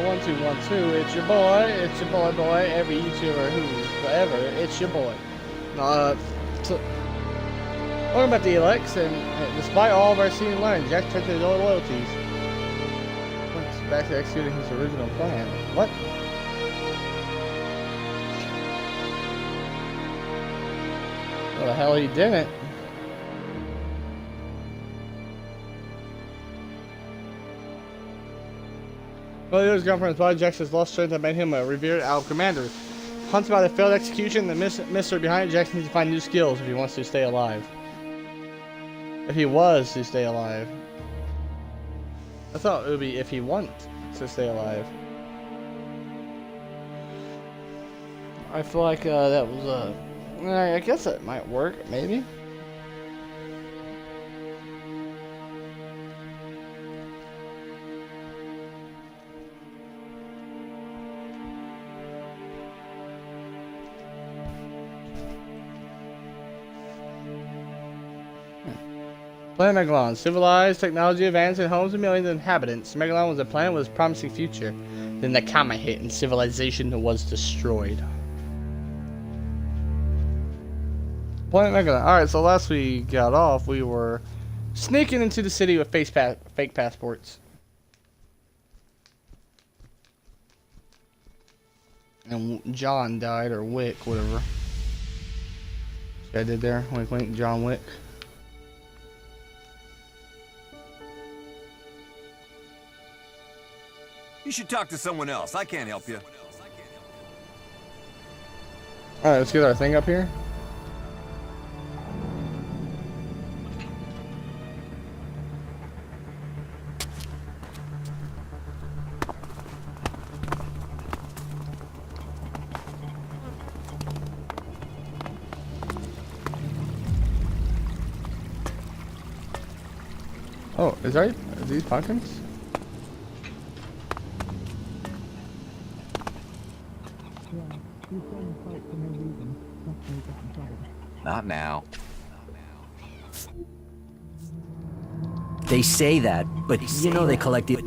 1212. It's your boy, every YouTuber who's forever. It's your boy. So, talking about the ELEX, and despite all of our seeing and learn, Jack took his old loyalties. Went back to executing his original plan. What? Well, the hell he didn't. Well, he was gone from his body. Jackson's lost strength that made him a revered Alp commander. Hunted by the failed execution, the mystery behind it, Jackson needs to find new skills if he wants to stay alive. If he was to stay alive. I thought it would be if he wants to stay alive. I feel like that was I guess that might work, maybe. Planet Megalon. Civilized, technology advanced, and homes of millions of inhabitants. Megalon was a planet with a promising future. Then the comet hit and civilization was destroyed. Planet Megalon. Alright, so last we got off, we were sneaking into the city with fake passports. And John died, or Wick, whatever. See what I did there? Wink, wink, John Wick. You should talk to someone else. I can't help you. Alright, let's get our thing up here. Oh, is that are these pumpkins? Not now. They say that, but you know they collect it.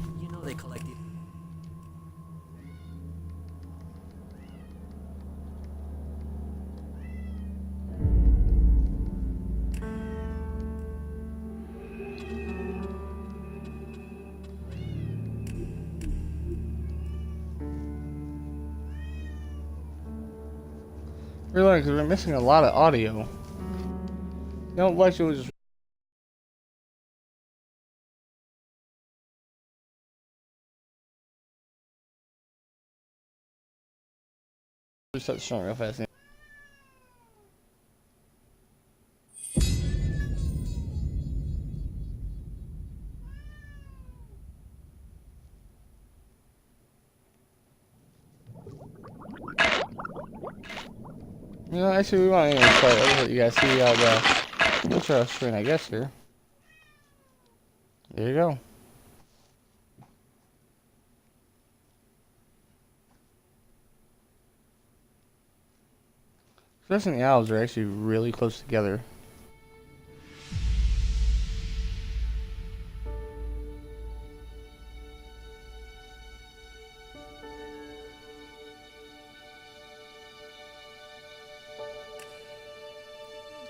Really, because we're missing a lot of audio. No, like it was just start showing real fast. You know, actually, we want to even play. Let's let you guys see the intro screen, I guess, here. There you go. Especially the owls are actually really close together.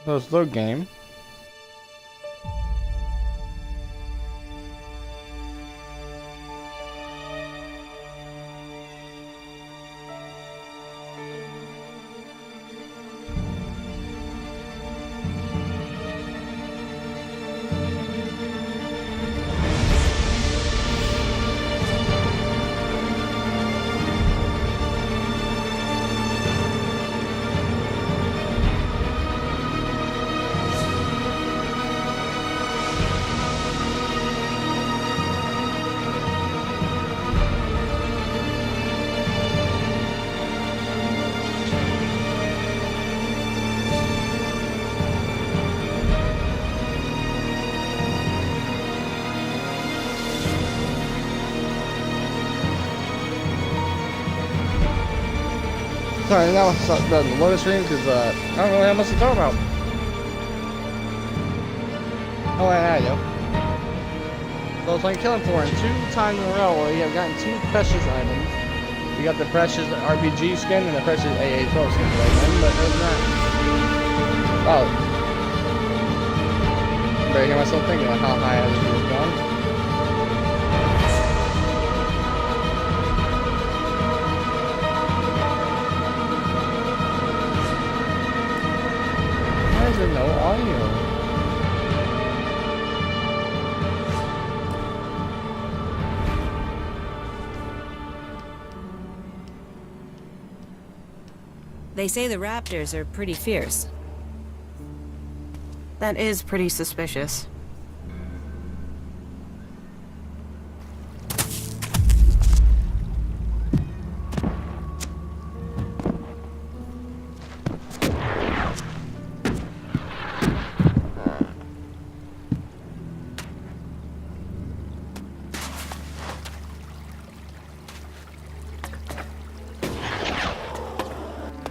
Let's load game. Sorry, now it's the loading screen because I don't know how much to talk about. Oh, yeah, there you go. So it's like killing Thorin 2 times in a row where you have gotten 2 precious items. You got the precious RPG skin and the precious AA-12 skin right then, but other than that. Oh. Better hear myself thinking of how high everything was gone. Why is there no audio? They say the raptors are pretty fierce. That is pretty suspicious.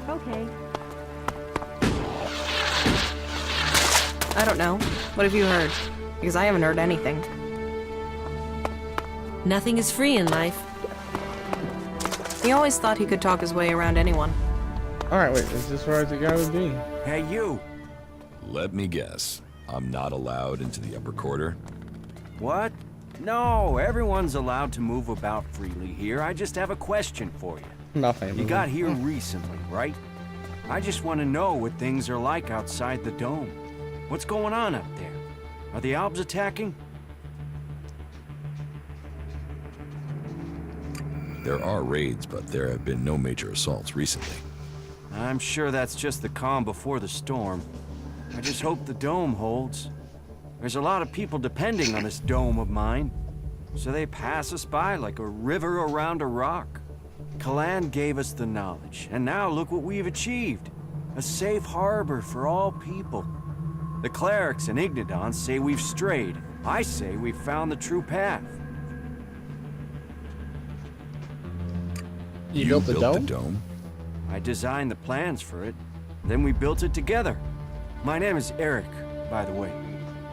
Okay. I don't know. What have you heard? Because I haven't heard anything. Nothing is free in life. He always thought he could talk his way around anyone. Alright, wait, is this where the guy would be? Hey, you! Let me guess. I'm not allowed into the upper quarter? What? No, everyone's allowed to move about freely here. I just have a question for you. Nothing. You got here recently, right? I just want to know what things are like outside the dome. What's going on up there? Are the Albs attacking? There are raids, but there have been no major assaults recently. I'm sure that's just the calm before the storm. I just hope the dome holds. There's a lot of people depending on this dome of mine, so they pass us by like a river around a rock. Kalan gave us the knowledge, and now look what we've achieved. A safe harbor for all people. The clerics and Ignodons say we've strayed. I say we've found the true path. You built the dome? I designed the plans for it, then we built it together. My name is Eric, by the way.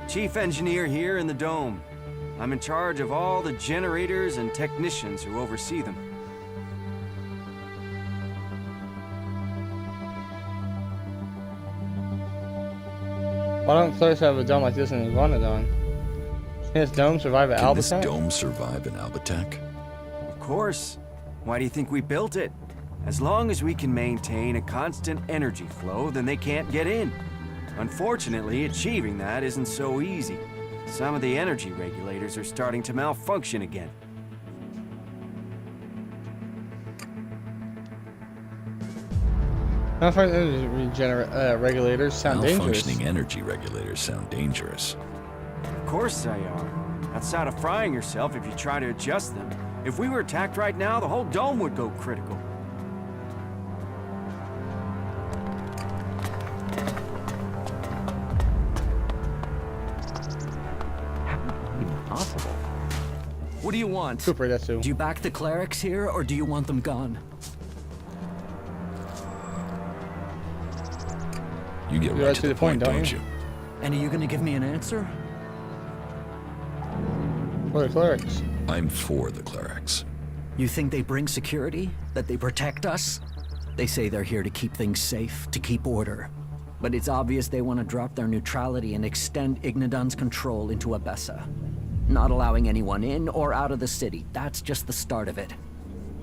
Chief engineer here in the dome. I'm in charge of all the generators and technicians who oversee them. Why don't clerics have a dome like this in Iguanodon? Can this dome survive an Can this Albatak? dome survive an Albatak? Of course. Why do you think we built it? As long as we can maintain a constant energy flow, then they can't get in. Unfortunately, achieving that isn't so easy. Some of the energy regulators are starting to malfunction again. Malfunctioning energy regulators sound dangerous. Malfunctioning energy regulators sound dangerous. Of course they are. Outside of frying yourself if you try to adjust them. If we were attacked right now, the whole dome would go critical. Impossible. What do you want? Cooper, that's who. Do you back the clerics here, or do you want them gone? You get You're right to the point, don't you? And are you gonna give me an answer? What are the clerics? I'm for the clerics. You think they bring security? That they protect us? They say they're here to keep things safe, to keep order. But it's obvious they want to drop their neutrality and extend Ignodon's control into Abessa. Not allowing anyone in or out of the city, that's just the start of it.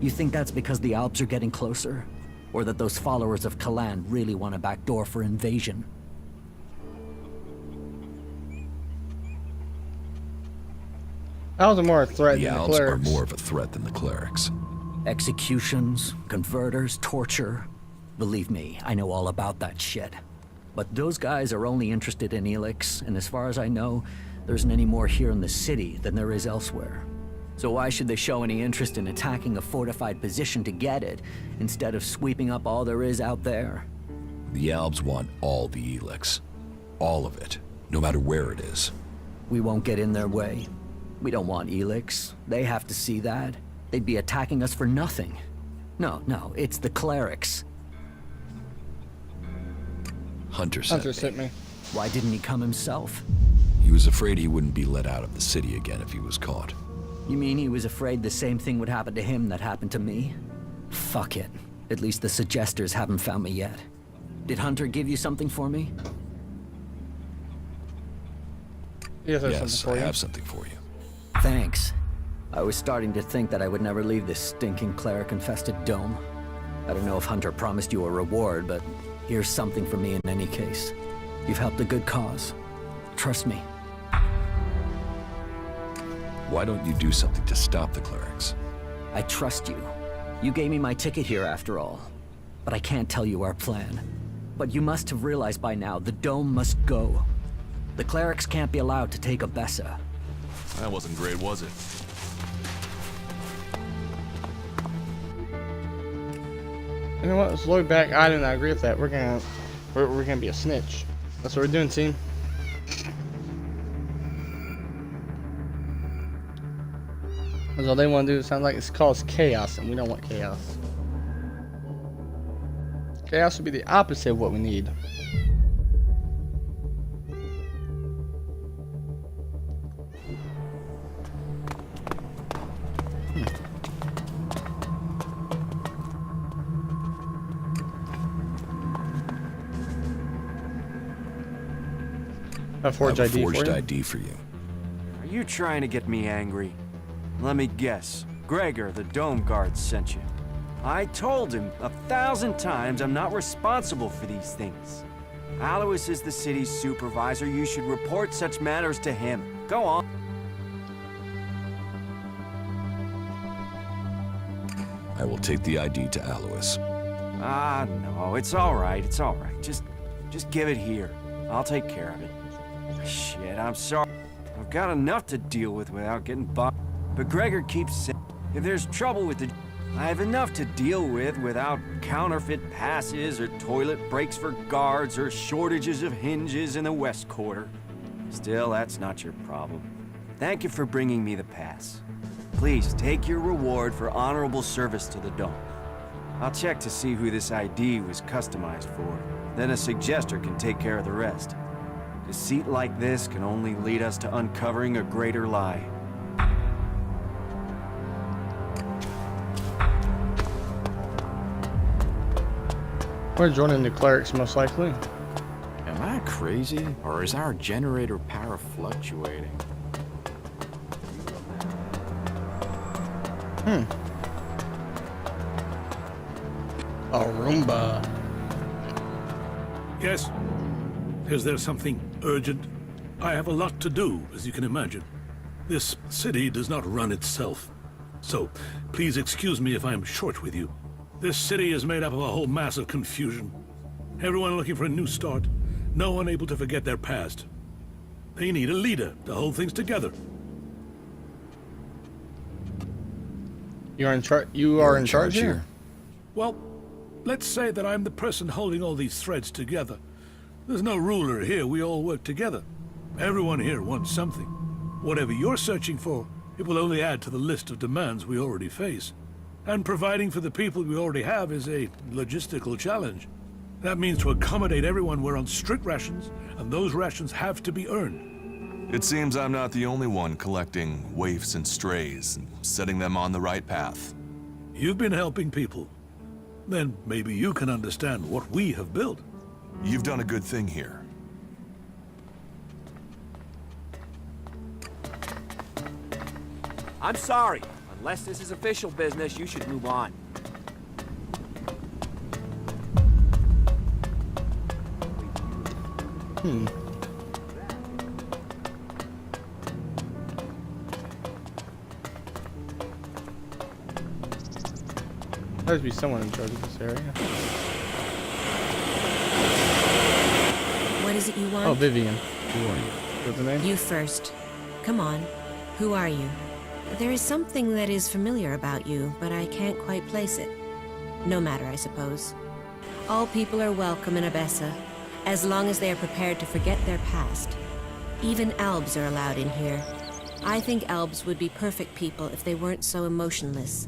You think that's because the Alps are getting closer? Or that those followers of Kalan really want a backdoor for invasion? Owls are more a threat The than the Alps are clerics. more of a threat than the clerics. Executions, converters, torture. Believe me, I know all about that shit. But those guys are only interested in ELEX, and as far as I know, there isn't any more here in the city than there is elsewhere. So why should they show any interest in attacking a fortified position to get it, instead of sweeping up all there is out there? The Albs want all the ELEX. All of it. No matter where it is. We won't get in their way. We don't want ELEX. They have to see that. They'd be attacking us for nothing. No, it's the clerics. Hunter Hunter sent sent me. me. Why didn't he come himself? He was afraid he wouldn't be let out of the city again if he was caught. You mean he was afraid the same thing would happen to him that happened to me? Fuck it. At least the suggesters haven't found me yet. Did Hunter give you something for me? Yes, I have Yes, something for I you. have something for you. Thanks. I was starting to think that I would never leave this stinking cleric-infested dome. I don't know if Hunter promised you a reward, but here's something for me in any case. You've helped a good cause. Trust me. Why don't you do something to stop the clerics? I trust you. You gave me my ticket here after all. But I can't tell you our plan. But you must have realized by now, the dome must go. The clerics can't be allowed to take Abessa. That wasn't great, was it? You know what? Let's look back. I do not agree with that. We're gonna be a snitch. That's what we're doing, team. That's all they want to do. It sounds like it's caused chaos, and we don't want chaos. Chaos would be the opposite of what we need. A forged I have a ID forged for you? ID for you. Are you trying to get me angry? Let me guess. Gregor, the dome guard, sent you. I told him 1,000 times I'm not responsible for these things. Alois is the city's supervisor. You should report such matters to him. Go on. I will take the ID to Alois. Ah, no, it's all right. It's all right. Just give it here. I'll take care of it. Shit, I'm sorry. I've got enough to deal with without getting bumped. But Gregor keeps saying, if there's trouble with the... I have enough to deal with without counterfeit passes or toilet breaks for guards or shortages of hinges in the West Quarter. Still, that's not your problem. Thank you for bringing me the pass. Please take your reward for honorable service to the Dome. I'll check to see who this ID was customized for. Then a suggester can take care of the rest. Deceit like this can only lead us to uncovering a greater lie. We're joining the clerics, most likely. Am I crazy, or is our generator power fluctuating? A Roomba. Yes? Is there something urgent? I have a lot to do, as you can imagine. This city does not run itself. So, please excuse me if I am short with you. This city is made up of a whole mass of confusion. Everyone looking for a new start. No one able to forget their past. They need a leader to hold things together. You're in charge. You are in charge here. Well, let's say that I'm the person holding all these threads together. There's no ruler here, we all work together. Everyone here wants something. Whatever you're searching for, it will only add to the list of demands we already face. And providing for the people we already have is a logistical challenge. That means to accommodate everyone we're on strict rations, and those rations have to be earned. It seems I'm not the only one collecting waifs and strays and setting them on the right path. You've been helping people. Then maybe you can understand what we have built. You've done a good thing here. I'm sorry. Unless this is official business, you should move on. There must be someone in charge of this area. What is it you want? Oh, Vivian. Who are you? What's the name? You first. Come on. Who are you? There is something that is familiar about you, but I can't quite place it. No matter, I suppose. All people are welcome in Abessa, as long as they are prepared to forget their past. Even Albs are allowed in here. I think Albs would be perfect people if they weren't so emotionless.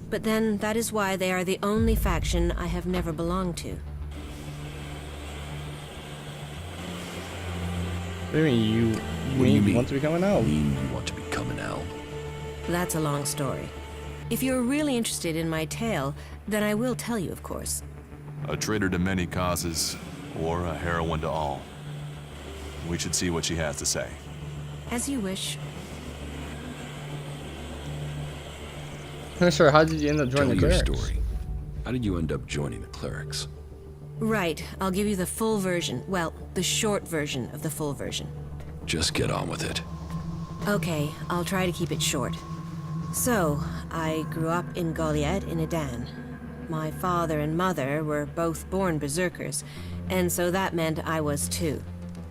But then, that is why they are the only faction I have never belonged to. What do you mean you What do you mean? want to become an elf? Mean you want to become an elf? That's a long story. If you're really interested in my tale, then I will tell you, of course. A traitor to many causes, or a heroine to all. We should see what she has to say. As you wish. Sure, how did you end up Tell joining me the your clerics? story. How did you end up joining the clerics? Right, I'll give you the full version. Well, the short version of the full version. Just get on with it. Okay, I'll try to keep it short. So, I grew up in Goliad in Edan. My father and mother were both born berserkers, and so that meant I was too.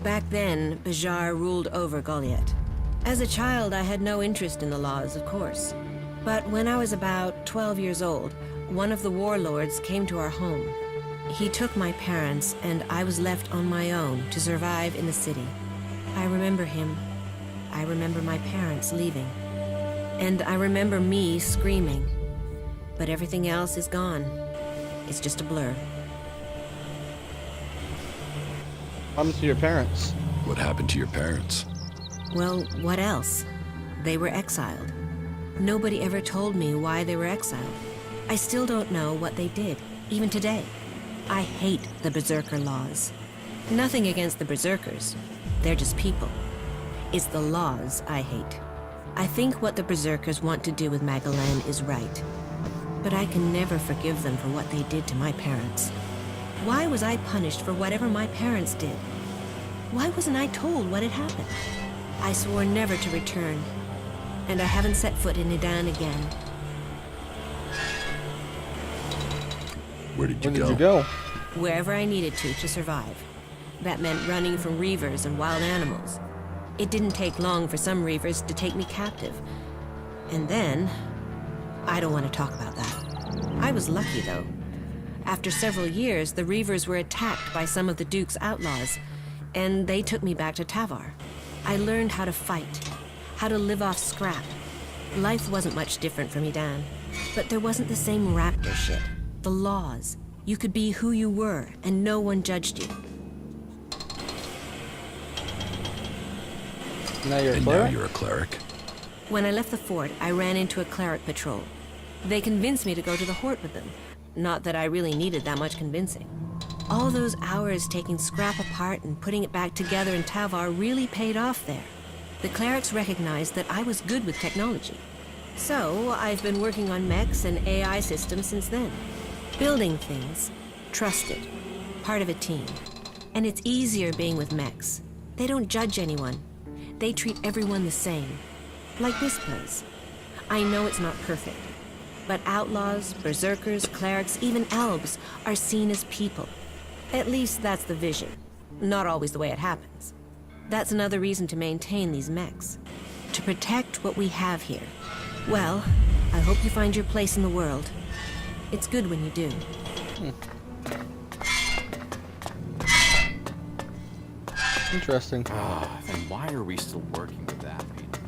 Back then, Bajar ruled over Goliad. As a child, I had no interest in the laws, of course. But when I was about 12 years old, one of the warlords came to our home. He took my parents, and I was left on my own to survive in the city. I remember him. I remember my parents leaving. And I remember me screaming. But everything else is gone. It's just a blur. What happened to your parents? What happened to your parents? Well, what else? They were exiled. Nobody ever told me why they were exiled. I still don't know what they did, even today. I hate the Berserker laws. Nothing against the Berserkers. They're just people. It's the laws I hate. I think what the Berserkers want to do with Magalan is right. But I can never forgive them for what they did to my parents. Why was I punished for whatever my parents did? Why wasn't I told what had happened? I swore never to return, and I haven't set foot in Edan again. Where did you Where go? did you go? Wherever I needed to survive. That meant running from reavers and wild animals. It didn't take long for some reavers to take me captive. And then... I don't want to talk about that. I was lucky, though. After several years, the reavers were attacked by some of the Duke's outlaws, and they took me back to Tavar. I learned how to fight, how to live off scrap. Life wasn't much different from Edan, but there wasn't the same raptor shit. The laws. You could be who you were, and no one judged you. Now you're a And now cleric? you're a cleric? When I left the fort, I ran into a cleric patrol. They convinced me to go to the Hort with them. Not that I really needed that much convincing. All those hours taking scrap apart and putting it back together in Tavar really paid off there. The clerics recognized that I was good with technology. So, I've been working on mechs and AI systems since then. Building things. Trusted. Part of a team. And it's easier being with mechs. They don't judge anyone. They treat everyone the same. Like this place. I know it's not perfect. But outlaws, berserkers, clerics, even elves are seen as people. At least that's the vision. Not always the way it happens. That's another reason to maintain these mechs. To protect what we have here. Well, I hope you find your place in the world. It's good when you do. Interesting. Then why are we still working with that people?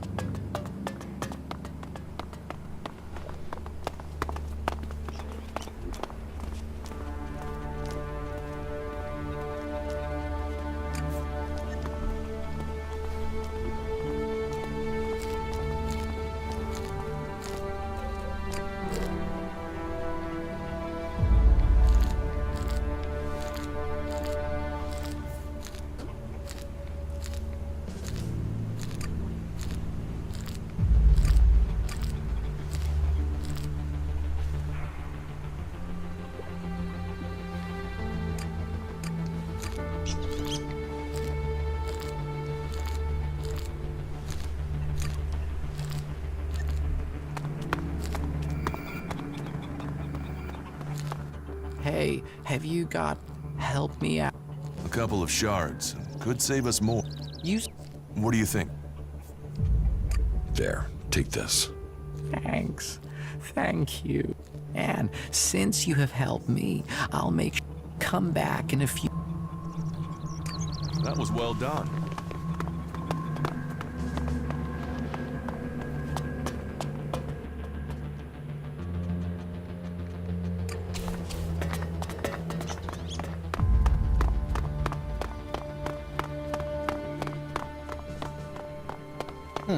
Hey, have you got... help me out? A couple of shards could save us more. What do you think? There, take this. Thanks. Thank you. And since you have helped me, I'll make come back in a few... That was well done. I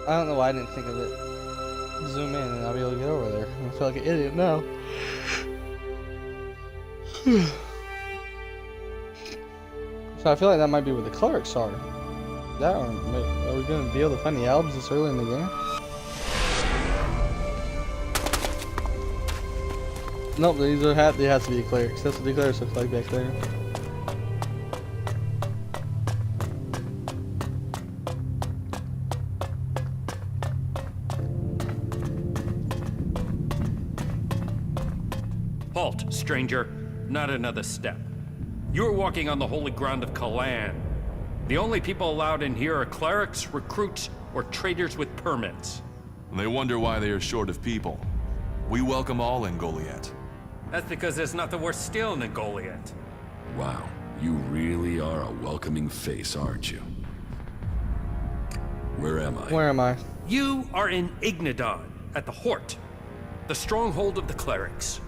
don't know why I didn't think of it. Zoom in and I'll be able to get over there. I feel like an idiot now. So I feel like that might be where the clerics are. That or are we going to be able to find the albums this early in the game? Nope, these are they have to be clerics. That's what the clerics look like back there. Halt, stranger. Not another step. You're walking on the holy ground of Kalan. The only people allowed in here are clerics, recruits, or traders with permits. They wonder why they are short of people. We welcome all in Goliath. That's because there's nothing worse stealing than Goliath. Wow, you really are a welcoming face, aren't you? Where am I? Where am I? You are in Ignadon, at the Hort, the stronghold of the clerics.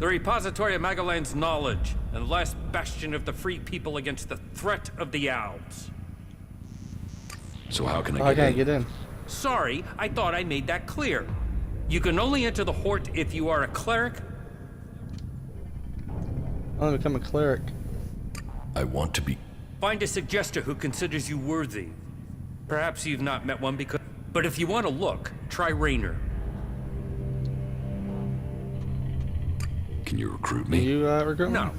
The repository of Magalan's knowledge, and the last bastion of the free people against the threat of the Alps. So how can How I can I get in? Sorry, I thought I made that clear. You can only enter the Hort if you are a cleric. I want to become a cleric. I want to be... Find a suggester who considers you worthy. Perhaps you've not met one because... But if you want to look, try Raynor. Can you recruit me? Can you recruit me? No.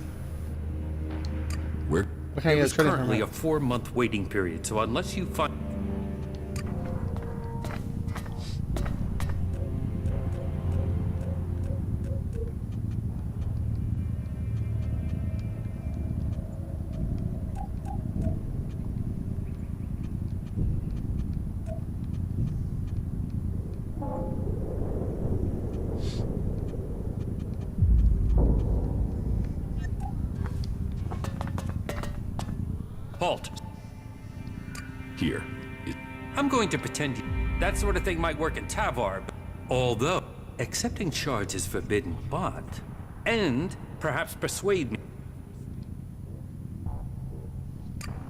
Where? What can I get There's training currently from? a 4-month waiting period, so unless you find... Halt. Here. I'm going to pretend that sort of thing might work in Tavar, although accepting shards is forbidden, but... And perhaps persuade me.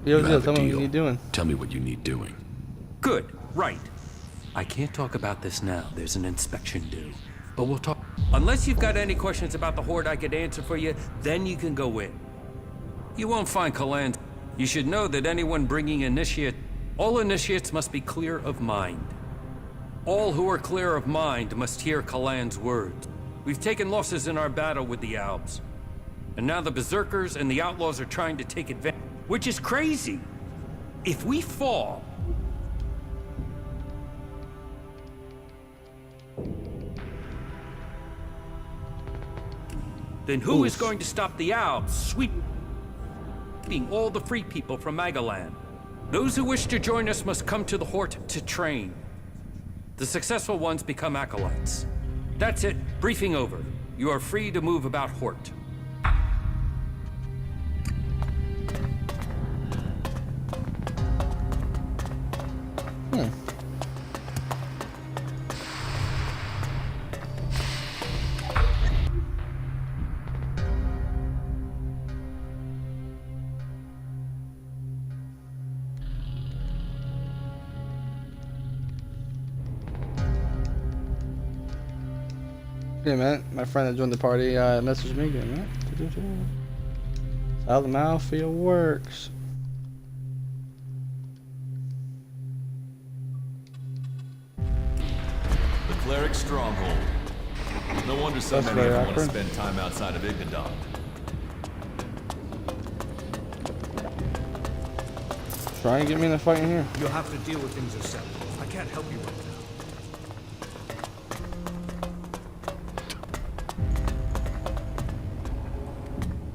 Yo, You have tell a me what deal. you doing. Tell me what you need doing. Good, right. I can't talk about this now. There's an inspection due. But we'll talk... Unless you've got any questions about the Horde I could answer for you, then you can go in. You won't find Kalan. You should know that anyone bringing initiate... All initiates must be clear of mind. All who are clear of mind must hear Kalan's words. We've taken losses in our battle with the Alps. And now the Berserkers and the Outlaws are trying to take advantage. Which is crazy. If we fall... Then who is going to stop the Alps sweeping all the free people from Magalan? Those who wish to join us must come to the Hort to train. The successful ones become acolytes. That's it. Briefing over. You are free to move about Hort. Hey man, my friend that joined the party messaged me again, man. How the mouthfeel works. The cleric stronghold. No wonder so That's many of very them want to awkward. spend time outside of Ignadon. Try and get me in a fight in here. You'll have to deal with things yourself. I can't help you right now.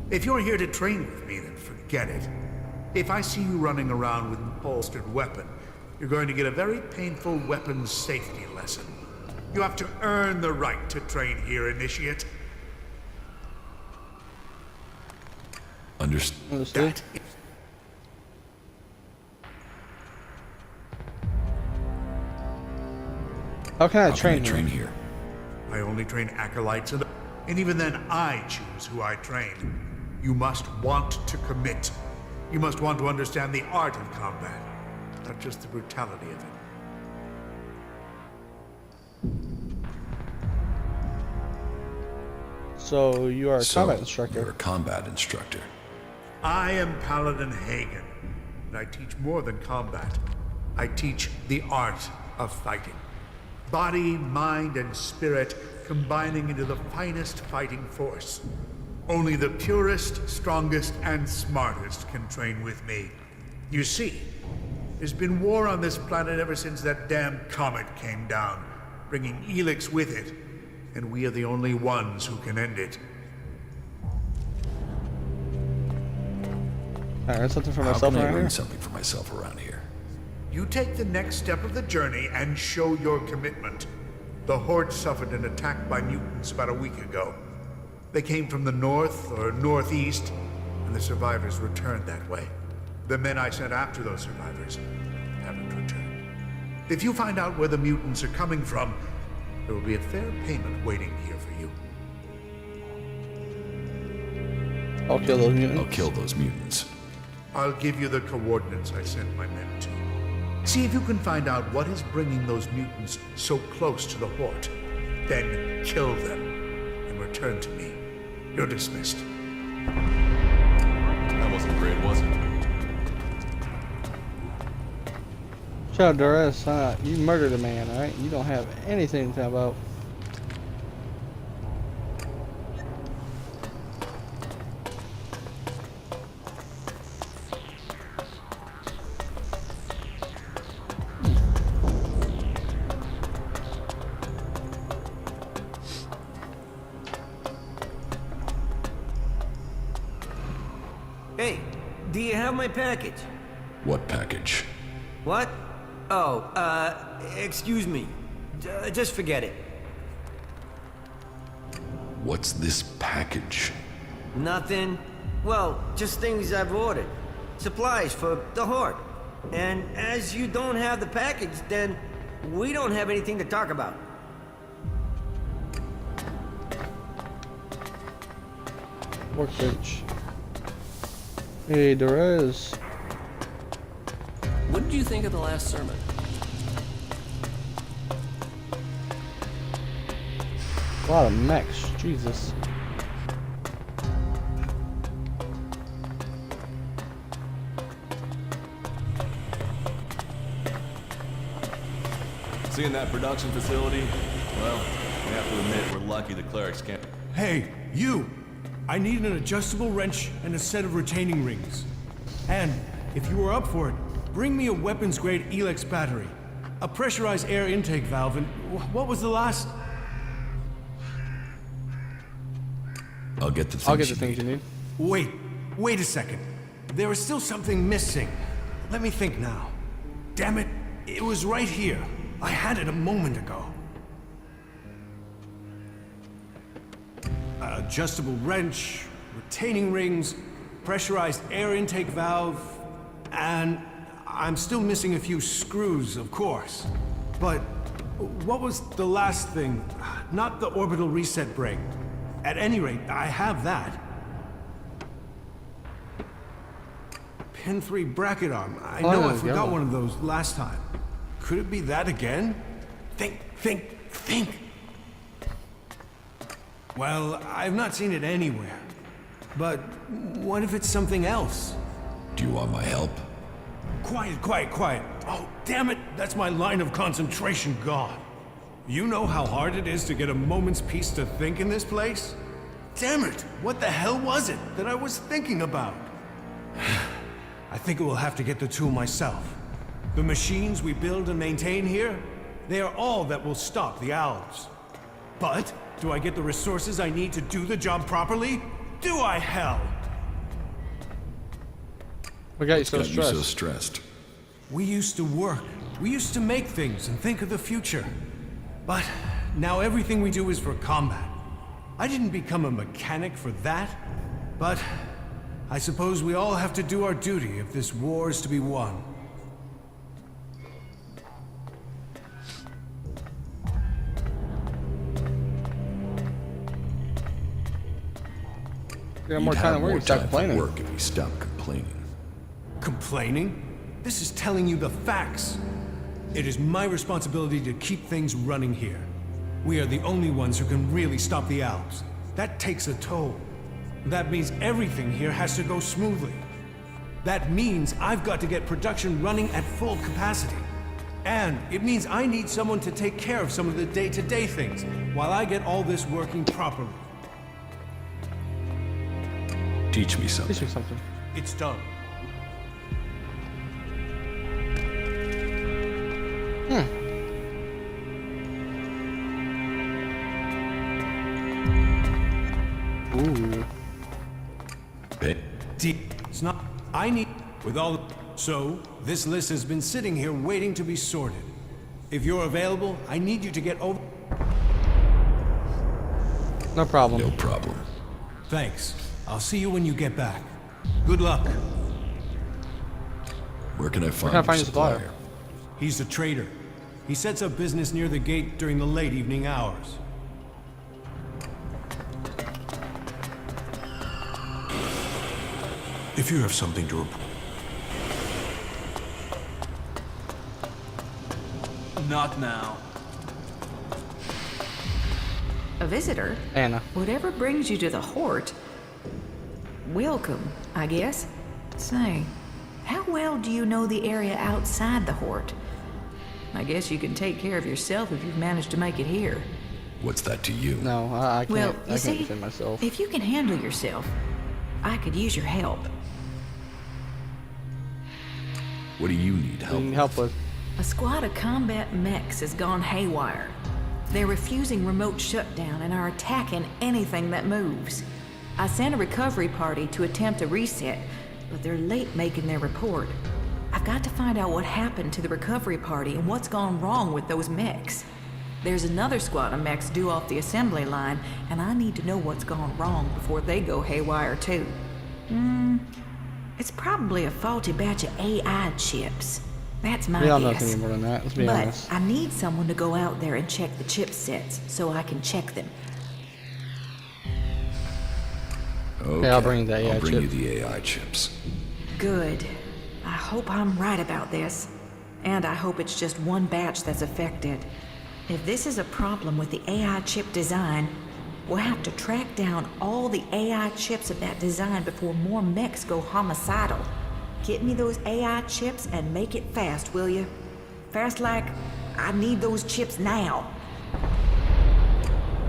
If you're here to train with me, then forget it. If I see you running around with an holstered weapon, you're going to get a very painful weapons safety lesson. You have to earn the right to train here, Initiate. Understood. How can I How train can I train here? I only train acolytes, and even then I choose who I train. You must want to commit. You must want to understand the art of combat, not just the brutality of it. So you are a combat instructor. You're a combat instructor. I am Paladin Hagen, and I teach more than combat. I teach the art of fighting. Body, mind, and spirit combining into the finest fighting force. Only the purest, strongest, and smartest can train with me. You see, there's been war on this planet ever since that damn comet came down, bringing ELEX with it, and we are the only ones who can end it. I learned something for How myself can I around learn here. something for myself around here? You take the next step of the journey and show your commitment. The Horde suffered an attack by mutants about a week ago. They came from the north or northeast, and the survivors returned that way. The men I sent after those survivors haven't returned. If you find out where the mutants are coming from, there will be a fair payment waiting here for you. I'll kill those mutants. I'll kill those mutants. I'll give you the coordinates I sent my men to. See if you can find out what is bringing those mutants so close to the Horde. Then kill them and return to me. You're dismissed. That wasn't great, was it? Shout out Durez, you murdered a man, alright? You don't have anything to talk about. Hey, do you have my package? What package? What? Oh, excuse me. Just forget it. What's this package? Nothing. Well, just things I've ordered. Supplies for the Horde. And as you don't have the package, then we don't have anything to talk about. Workbench. Hey, Durez. What did you think of the last sermon? A lot of mechs, Jesus. Seeing that production facility, well, we have to admit we're lucky the clerics can't. Hey, you! I need an adjustable wrench and a set of retaining rings. And, if you are up for it, bring me a weapons-grade ELEX battery, a pressurized air intake valve, and what was the last? I'll get the things you need. Wait a second. There is still something missing. Let me think now. Damn it, it was right here. I had it a moment ago. Adjustable wrench, retaining rings, pressurized air intake valve, and I'm still missing a few screws, of course. But what was the last thing? Not the orbital reset brake. At any rate, I have that. Pin 3 bracket arm. I know I forgot one of those last time. Could it be that again? Think! Well, I've not seen it anywhere. But what if it's something else? Do you want my help? Quiet. Oh, damn it! That's my line of concentration gone. You know how hard it is to get a moment's peace to think in this place? Damn it! What the hell was it that I was thinking about? I think I will have to get the tool myself. The machines we build and maintain here, they are all that will stop the owls. But, do I get the resources I need to do the job properly? Do I, hell? What got you so stressed? We used to work. We used to make things and think of the future. But now everything we do is for combat. I didn't become a mechanic for that, but I suppose we all have to do our duty if this war is to be won. You got more time to work, you start complaining. Work if you stop complaining. Complaining? This is telling you the facts. It is my responsibility to keep things running here. We are the only ones who can really stop the Alps. That takes a toll. That means everything here has to go smoothly. That means I've got to get production running at full capacity. And it means I need someone to take care of some of the day-to-day things while I get all this working properly. Teach me something. Teach me something. It's done. Ooh. It's not. I need. With all. So, this list has been sitting here waiting to be sorted. If you're available, I need you to get over. No problem. No problem. Thanks. I'll see you when you get back. Good luck. Where can I find, your supplier? He's a trader. He sets up business near the gate during the late evening hours. If you have something to report. Not now. A visitor? Anna. Whatever brings you to the Hort. Welcome, I guess. Say, how well do you know the area outside the Hort? I guess you can take care of yourself if you've managed to make it here. What's that to you? No, I can't. Well, I can't defend myself. If you can handle yourself, I could use your help. What do you need help? Help with? A squad of combat mechs has gone haywire. They're refusing remote shutdown and are attacking anything that moves. I sent a recovery party to attempt a reset, but they're late making their report. I've got to find out what happened to the recovery party and what's gone wrong with those mechs. There's another squad of mechs due off the assembly line, and I need to know what's gone wrong before they go haywire too. It's probably a faulty batch of AI chips. That's my We don't know guess. anything more than that, let's be honest. But I need someone to go out there and check the chipsets so I can check them. Okay, I'll bring the AI I'll bring chip. you the AI chips. Good. I hope I'm right about this. And I hope it's just one batch that's affected. If this is a problem with the AI chip design, we'll have to track down all the AI chips of that design before more mechs go homicidal. Get me those AI chips and make it fast, will you? Fast like, I need those chips now.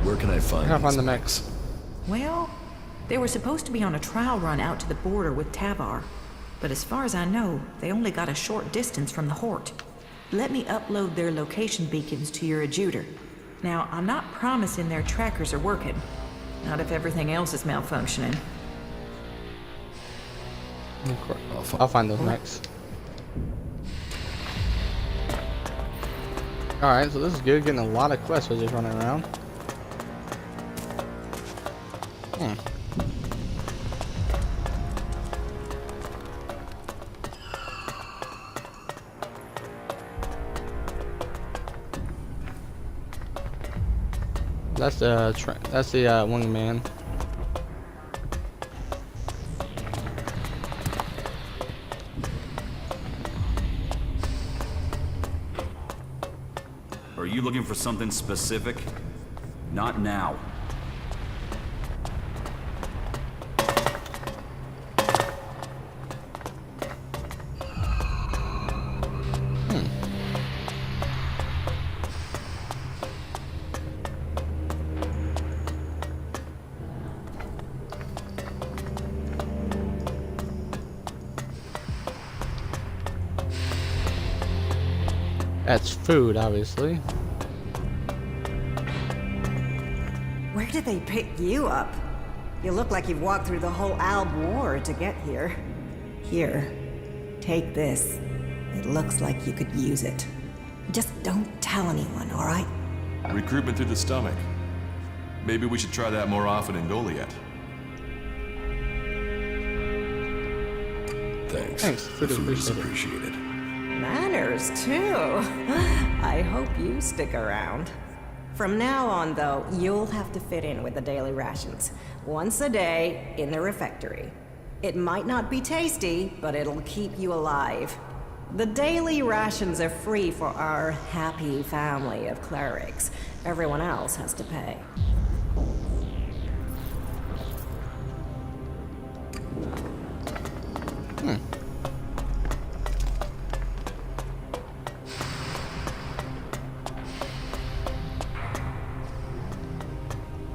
Where can I find I gotta find these the mechs? Well, they were supposed to be on a trial run out to the border with Tavar. But as far as I know, they only got a short distance from the Hort. Let me upload their location beacons to your adjuter. Now, I'm not promising their trackers are working. Not if everything else is malfunctioning. I'll find those next. Alright, so this is good. Getting a lot of quests just running around. That's the wingman. Are you looking for something specific? Not now. That's food, obviously. Where did they pick you up? You look like you've walked through the whole Alb War to get here. Here, take this. It looks like you could use it. Just don't tell anyone, all right? Recruitment through the stomach. Maybe we should try that more often in Goliath. Thanks. Thanks. The food is appreciated. Manners, too. I hope you stick around. From now on, though, you'll have to fit in with the daily rations. Once a day, in the refectory. It might not be tasty, but it'll keep you alive. The daily rations are free for our happy family of clerics. Everyone else has to pay.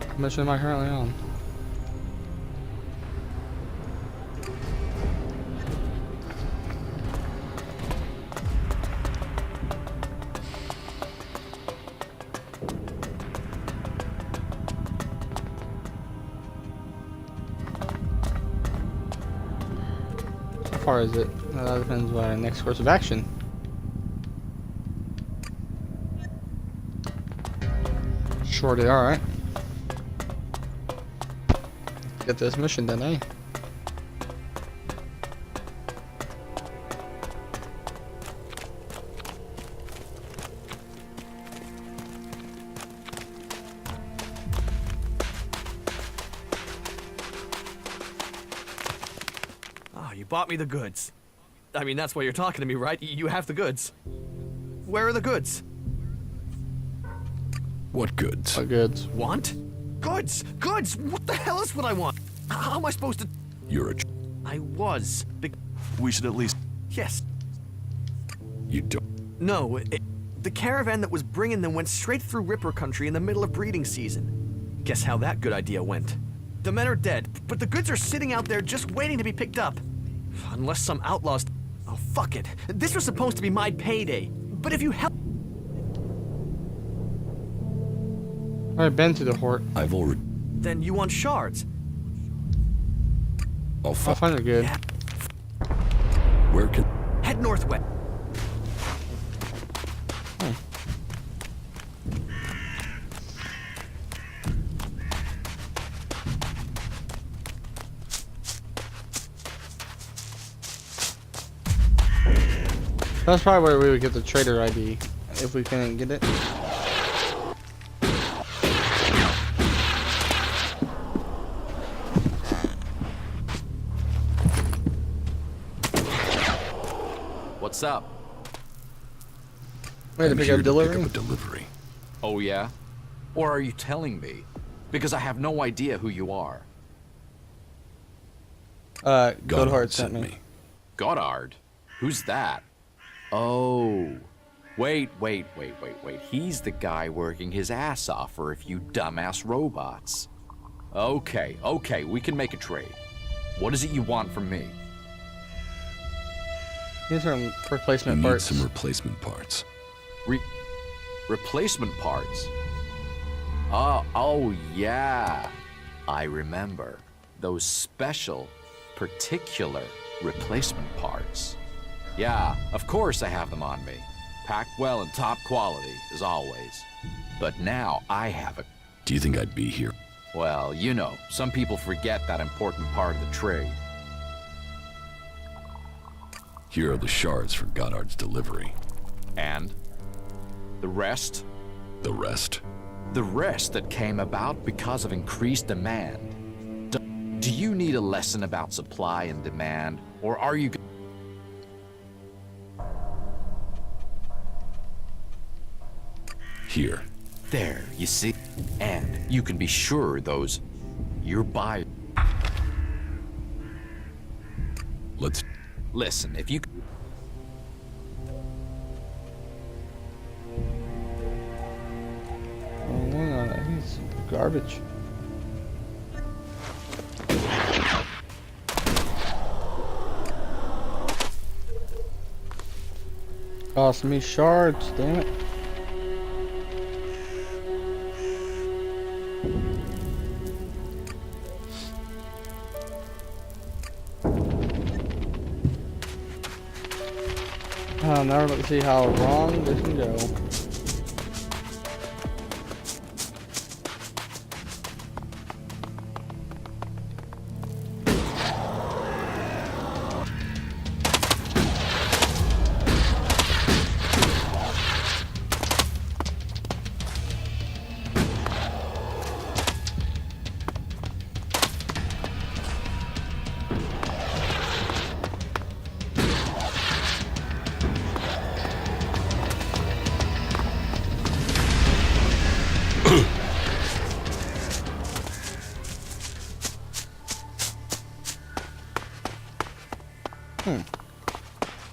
What mission am I currently on? How far is it? That depends on our next course of action. Shorty, alright. Get this mission done, eh? Oh, you bought me the goods. I mean, that's why you're talking to me, right? You have the goods. Where are the goods? What goods? What goods? Want? Goods! Goods! What the hell is what I want? How am I supposed to... You're a... I was. We should at least... Yes. You don't... No, the caravan that was bringing them went straight through Ripper country in the middle of breeding season. Guess how that good idea went. The men are dead, but the goods are sitting out there just waiting to be picked up. Unless some outlaws... Oh, fuck it. This was supposed to be my payday. But if you help... I've been to the Hort. I've already... Then you want shards. I'll find it good. Yeah. Where can... Head northwest. That's probably where we would get the trader ID if we couldn't get it. What's up? Wait, to pick up delivery? a delivery. Oh, yeah? Or are you telling me? Because I have no idea who you are. Godhard sent me. Goddard? Who's that? Oh. Wait. He's the guy working his ass off for a few dumbass robots. Okay, we can make a trade. What is it you want from me? These are replacement You parts. need some replacement parts. Replacement parts? Oh yeah. I remember. Those special, particular replacement parts. Yeah, of course I have them on me. Packed well and top quality, as always. But now I have a... Do you think I'd be here? Well, you know, some people forget that important part of the trade. Here are the shards for Goddard's delivery. And? The rest? The rest? The rest that came about because of increased demand. Do you need a lesson about supply and demand, or are you... Here. There, you see? And you can be sure those... your buyers... Let's... Listen, if you... Oh, I think it's garbage. Cost me shards, damn it. Now we're going to see how wrong this can go.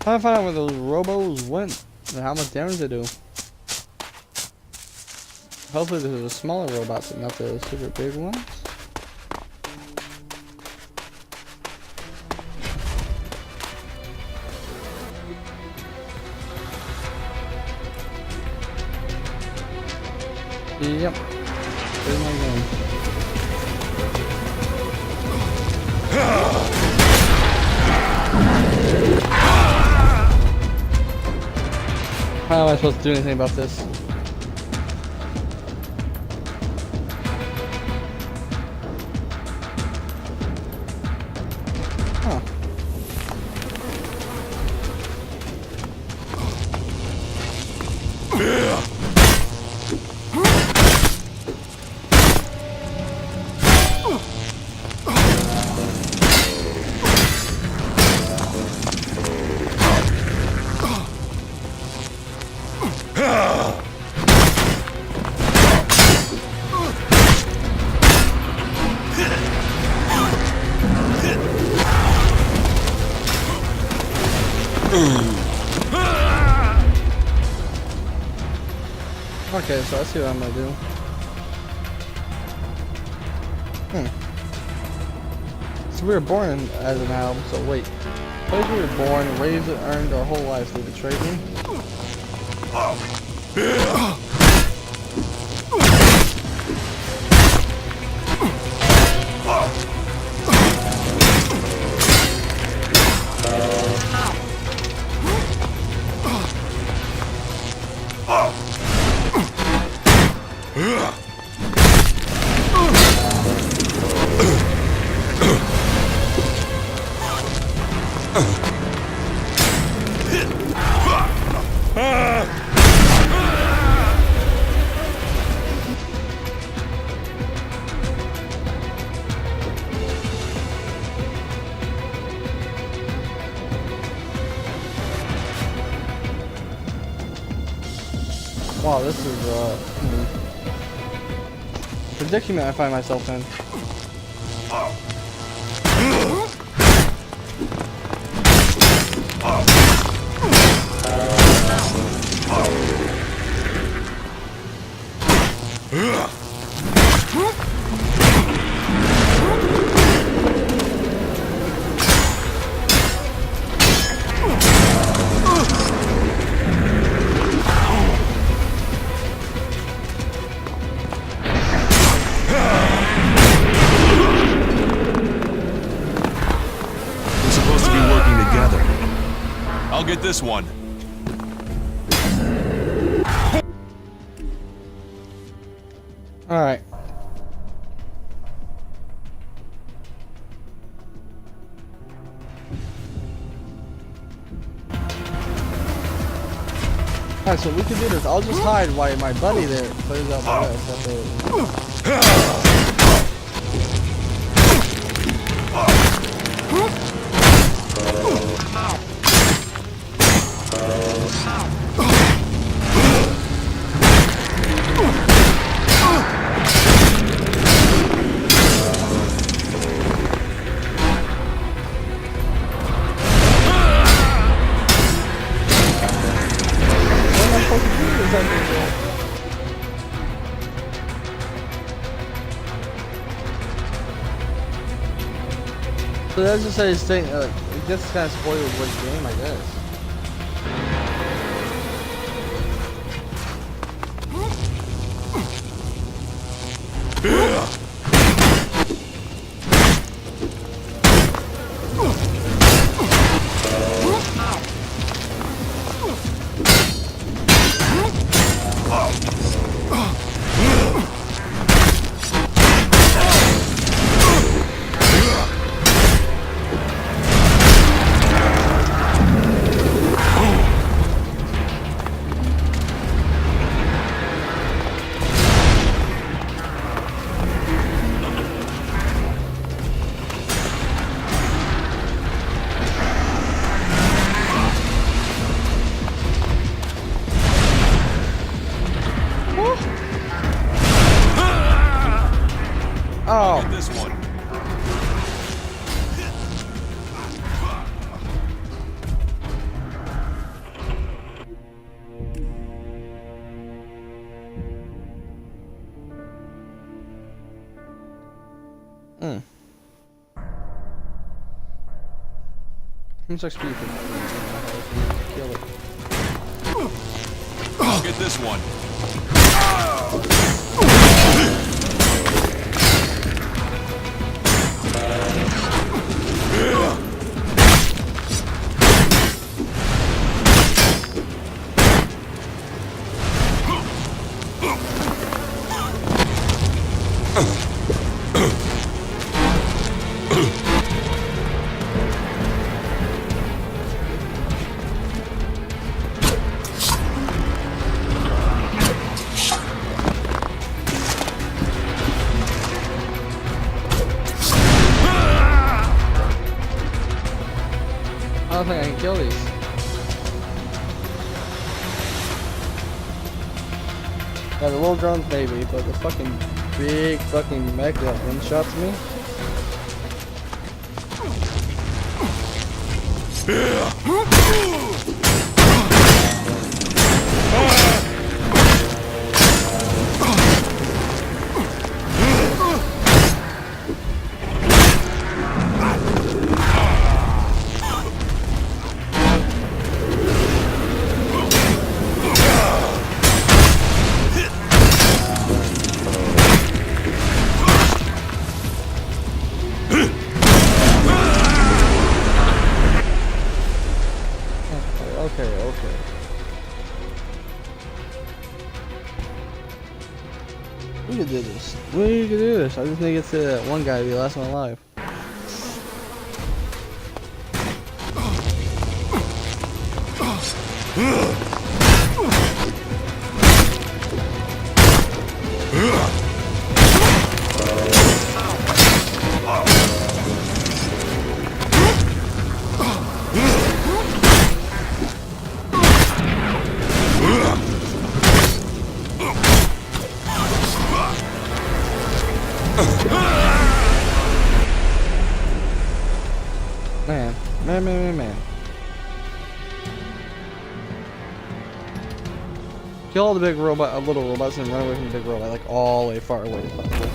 Trying to find out where those robos went and how much damage they do. Hopefully this is the smaller robots and not the super big ones. Yep. There's my game. How am I supposed to do anything about this? Huh. Okay, so I see what I'm gonna do. So we were born as an album, so wait. Place we were born, raised and earned our whole lives, they betrayed me? Wow, this is predicament I find myself in. I'll get this one. Alright. Alright, so we can do this. I'll just hide while my buddy there plays out my So that's just his thing. It gets kind of spoiled with the game, I guess. Seems like speed. Kill it. I'll get this one. I don't think I can kill these. Yeah, the little drones maybe, but the fucking big fucking mech that one-shots me. Okay. We can do this. We can do this. I just need to get to that one guy to be the last one alive. Man. Kill all the big little robots and run away from the big robot, like all the way far away as possible.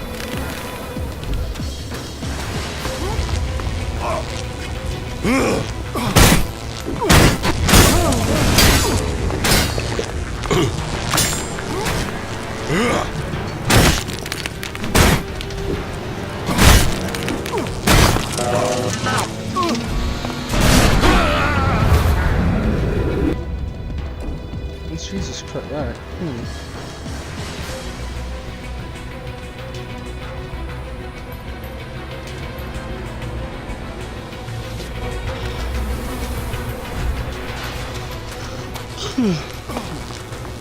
Jesus Christ, alright.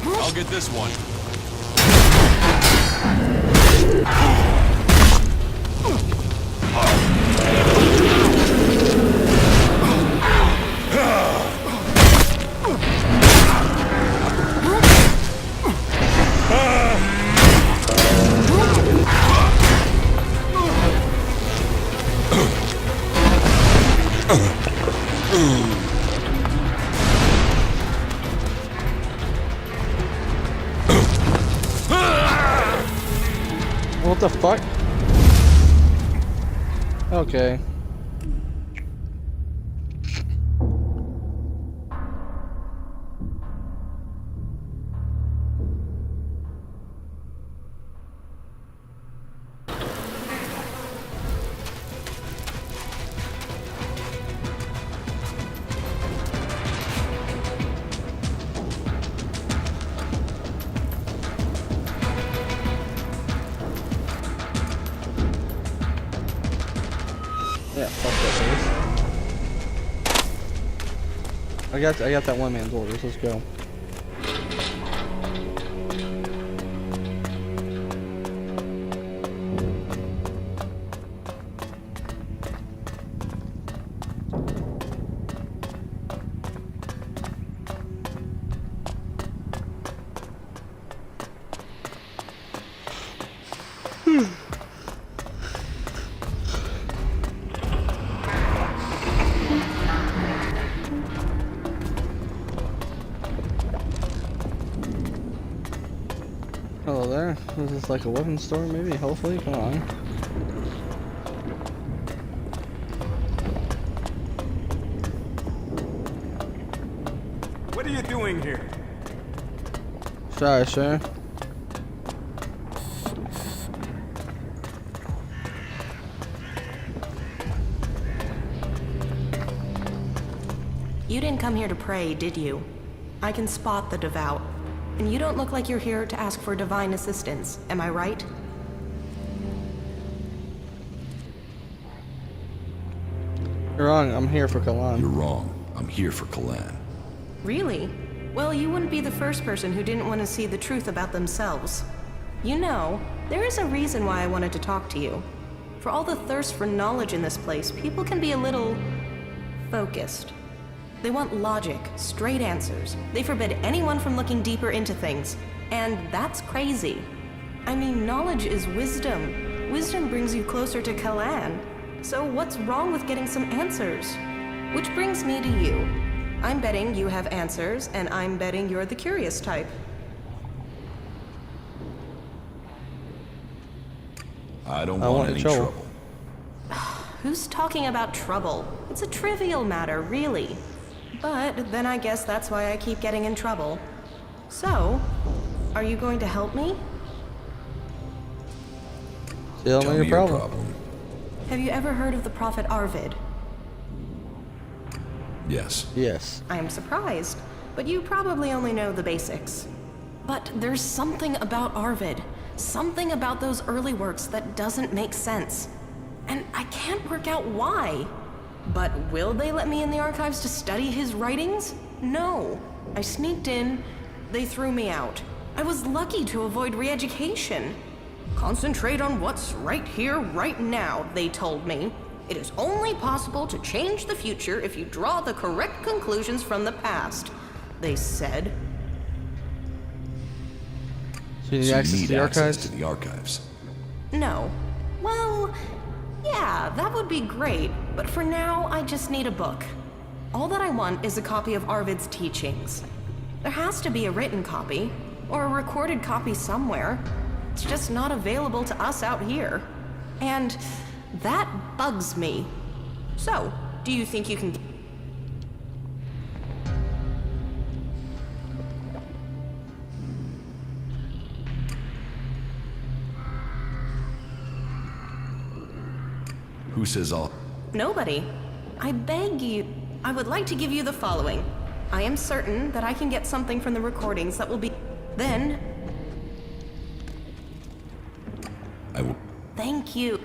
I'll get this one. What the fuck? Okay. Yeah, fuck that place. I got that one man's orders. Let's go. Hello there. Is this like a weapons store maybe? Hopefully, come on. What are you doing here? Sorry, sir. You didn't come here to pray, did you? I can spot the devout. And you don't look like you're here to ask for divine assistance, am I right? You're wrong. I'm here for Kalan. You're wrong. I'm here for Kalan. Really? Well, you wouldn't be the first person who didn't want to see the truth about themselves. You know, there is a reason why I wanted to talk to you. For all the thirst for knowledge in this place, people can be a little focused. They want logic, straight answers. They forbid anyone from looking deeper into things. And that's crazy. I mean, knowledge is wisdom. Wisdom brings you closer to Kalan. So what's wrong with getting some answers? Which brings me to you. I'm betting you have answers, and I'm betting you're the curious type. I don't want any trouble. Who's talking about trouble? It's a trivial matter, really. But then I guess that's why I keep getting in trouble. So, are you going to help me? Tell me your problem. Have you ever heard of the prophet Arvid? Yes. Yes. I am surprised, but you probably only know the basics. But there's something about Arvid, something about those early works that doesn't make sense. And I can't work out why. But will they let me in the archives to study his writings? No. I sneaked in, they threw me out. I was lucky to avoid re-education. Concentrate on what's right here, right now, they told me. It is only possible to change the future if you draw the correct conclusions from the past, they said. So you need access to the archives? No. Well, yeah, that would be great, but for now, I just need a book. All that I want is a copy of Arvid's teachings. There has to be a written copy, or a recorded copy somewhere. It's just not available to us out here. And that bugs me. So, do you think you can... Who says all? Nobody. I beg you. I would like to give you the following. I am certain that I can get something from the recordings that will be... Then... I will... Thank you.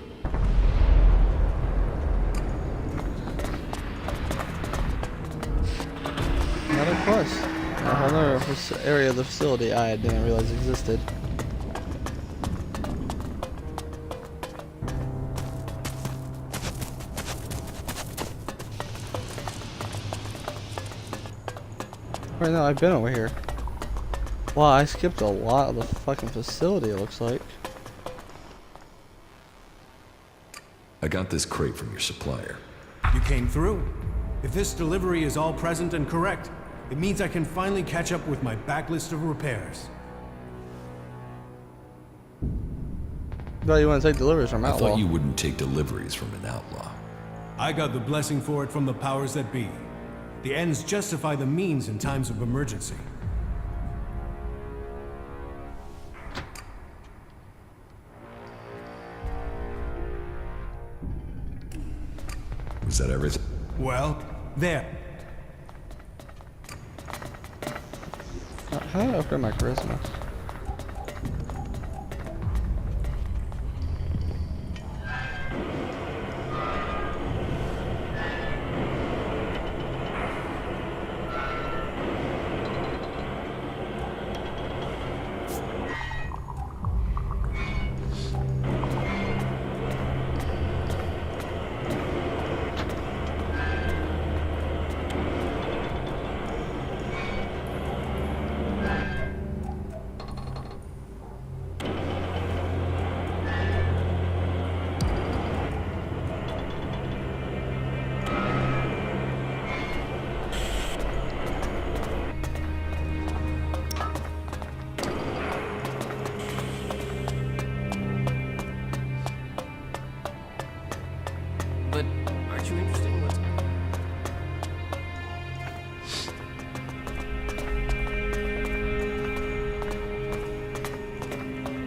Not of course. A whole other area of the facility I didn't realize existed. Right now, I've been over here. Wow, I skipped a lot of the fucking facility, it looks like. I got this crate from your supplier. You came through. If this delivery is all present and correct, it means I can finally catch up with my backlist of repairs. No, you want to take deliveries from outlaw. I thought you wouldn't take deliveries from an outlaw. I got the blessing for it from the powers that be. The ends justify the means in times of emergency. Was that everything? Well, there. How do I upgrade my charisma?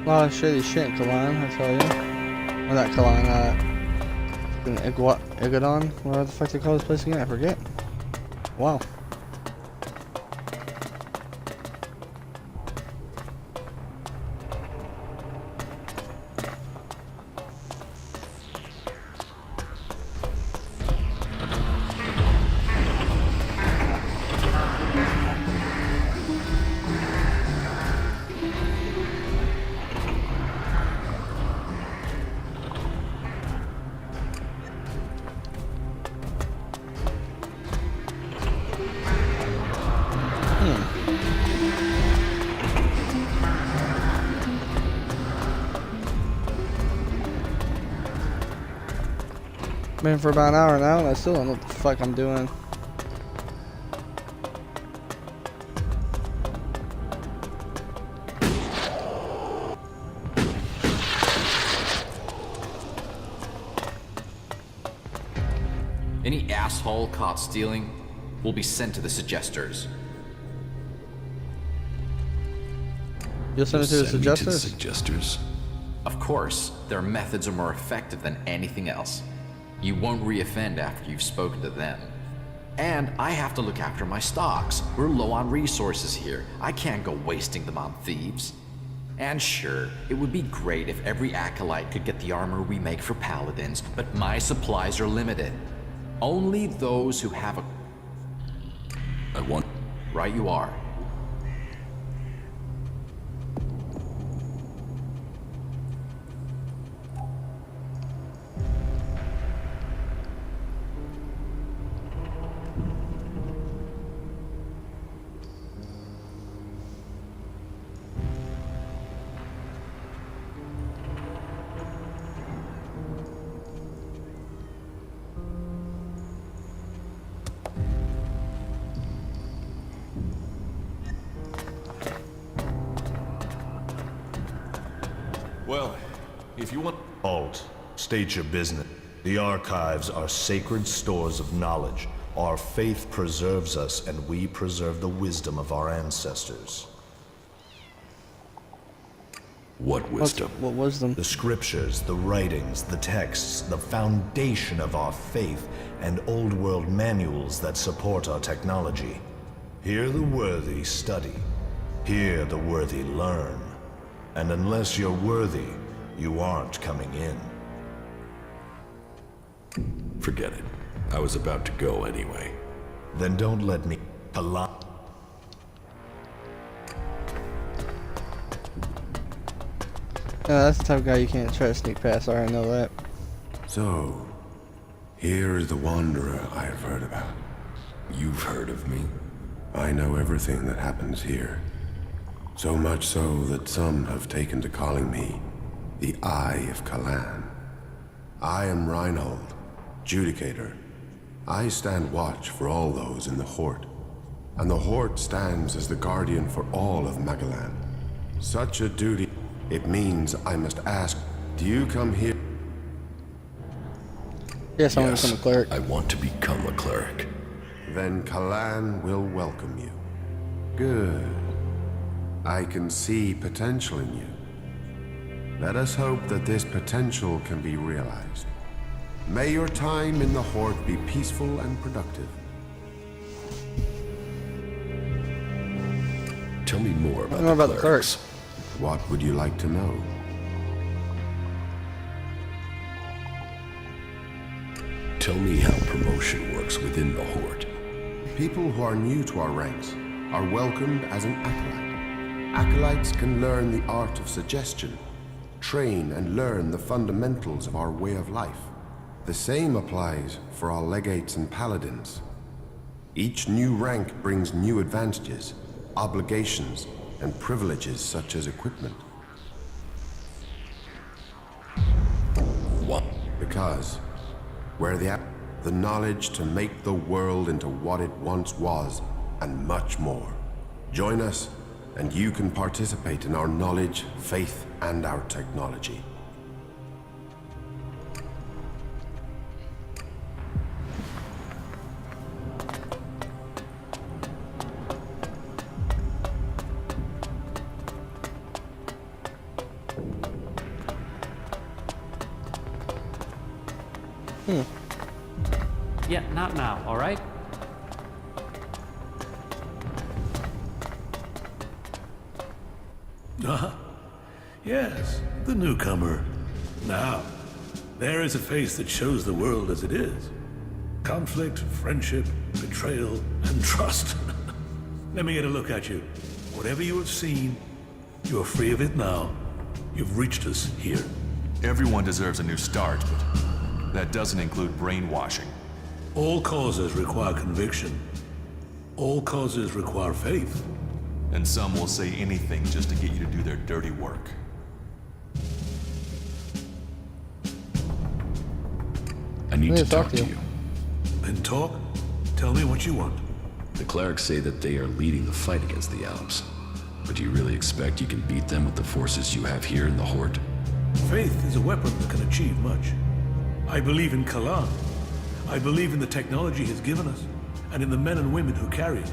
A lot of shady shit in Kalan, I tell you. Or not Kalan, Igadon? Whatever the fuck they call this place again? I forget. Wow. Been for about an hour now and I still don't know what the fuck I'm doing. Any asshole caught stealing will be sent to the Suggesters. You'll send it to the Suggesters? Suggesters? Of course, their methods are more effective than anything else. You won't reoffend after you've spoken to them. And I have to look after my stocks. We're low on resources here. I can't go wasting them on thieves. And sure, it would be great if every acolyte could get the armor we make for paladins, but my supplies are limited. Only those who have a... I want... Right you are. Well, if you want... Alt, state your business. The archives are sacred stores of knowledge. Our faith preserves us, and we preserve the wisdom of our ancestors. What wisdom? What wisdom? The scriptures, the writings, the texts, the foundation of our faith, and old world manuals that support our technology. Here the worthy study. Here the worthy learn. And unless you're worthy, you aren't coming in. Forget it. I was about to go anyway. Then don't let me... Yeah, that's the type of guy you can't try to sneak past. I already know that. So, here is the Wanderer I have heard about. You've heard of me? I know everything that happens here. So much so that some have taken to calling me the Eye of Kalan. I am Reinhold, Judicator. I stand watch for all those in the Hort, and the Hort stands as the guardian for all of Magalan. Such a duty, it means I must ask, do you come here? Yes, I want to become a cleric. I want to become a cleric. Then Kalan will welcome you. Good. I can see potential in you. Let us hope that this potential can be realized. May your time in the Horde be peaceful and productive. Tell me more about the clerics. What would you like to know? Tell me how promotion works within the Horde. People who are new to our ranks are welcomed as an acolyte. Acolytes can learn the art of suggestion, train and learn the fundamentals of our way of life. The same applies for our legates and paladins. Each new rank brings new advantages, obligations, and privileges such as equipment. What? Because where the knowledge to make the world into what it once was, and much more. Join us, and you can participate in our knowledge, faith, and our technology. Yeah, not now, alright? Yes, the newcomer. Now, there is a face that shows the world as it is. Conflict, friendship, betrayal, and trust. Let me get a look at you. Whatever you have seen, you are free of it now. You've reached us here. Everyone deserves a new start, but that doesn't include brainwashing. All causes require conviction. All causes require faith. And some will say anything just to get you to do their dirty work. I need to talk to you. Then talk. Tell me what you want. The clerics say that they are leading the fight against the Alps. But do you really expect you can beat them with the forces you have here in the Horde? Faith is a weapon that can achieve much. I believe in Kalan. I believe in the technology he's given us, and in the men and women who carry it.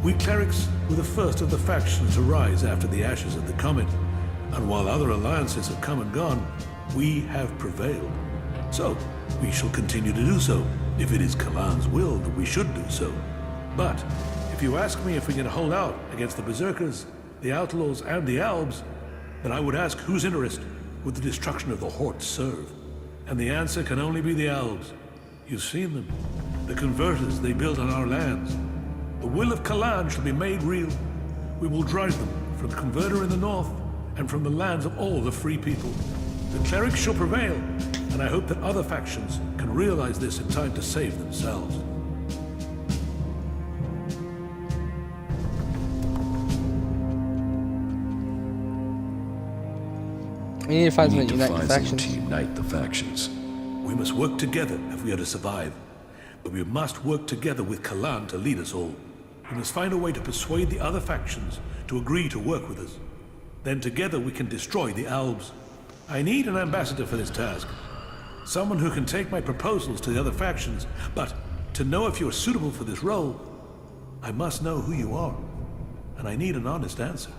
We clerics were the first of the factions to rise after the ashes of the comet, and while other alliances have come and gone, we have prevailed. So, we shall continue to do so, if it is Kalan's will that we should do so. But, if you ask me if we can hold out against the Berserkers, the Outlaws, and the Albs, then I would ask whose interest would the destruction of the Horde serve? And the answer can only be the Albs. You've seen them, the converters they built on our lands. The will of Kalan shall be made real. We will drive them from the converter in the north and from the lands of all the free people. The clerics shall prevail, and I hope that other factions can realize this in time to save themselves. We need to find We someone need to to unite the find someone factions. to unite the factions. We must work together if we are to survive. But we must work together with Kalan to lead us all. We must find a way to persuade the other factions to agree to work with us. Then together we can destroy the Albs. I need an ambassador for this task. Someone who can take my proposals to the other factions. But to know if you are suitable for this role, I must know who you are. And I need an honest answer.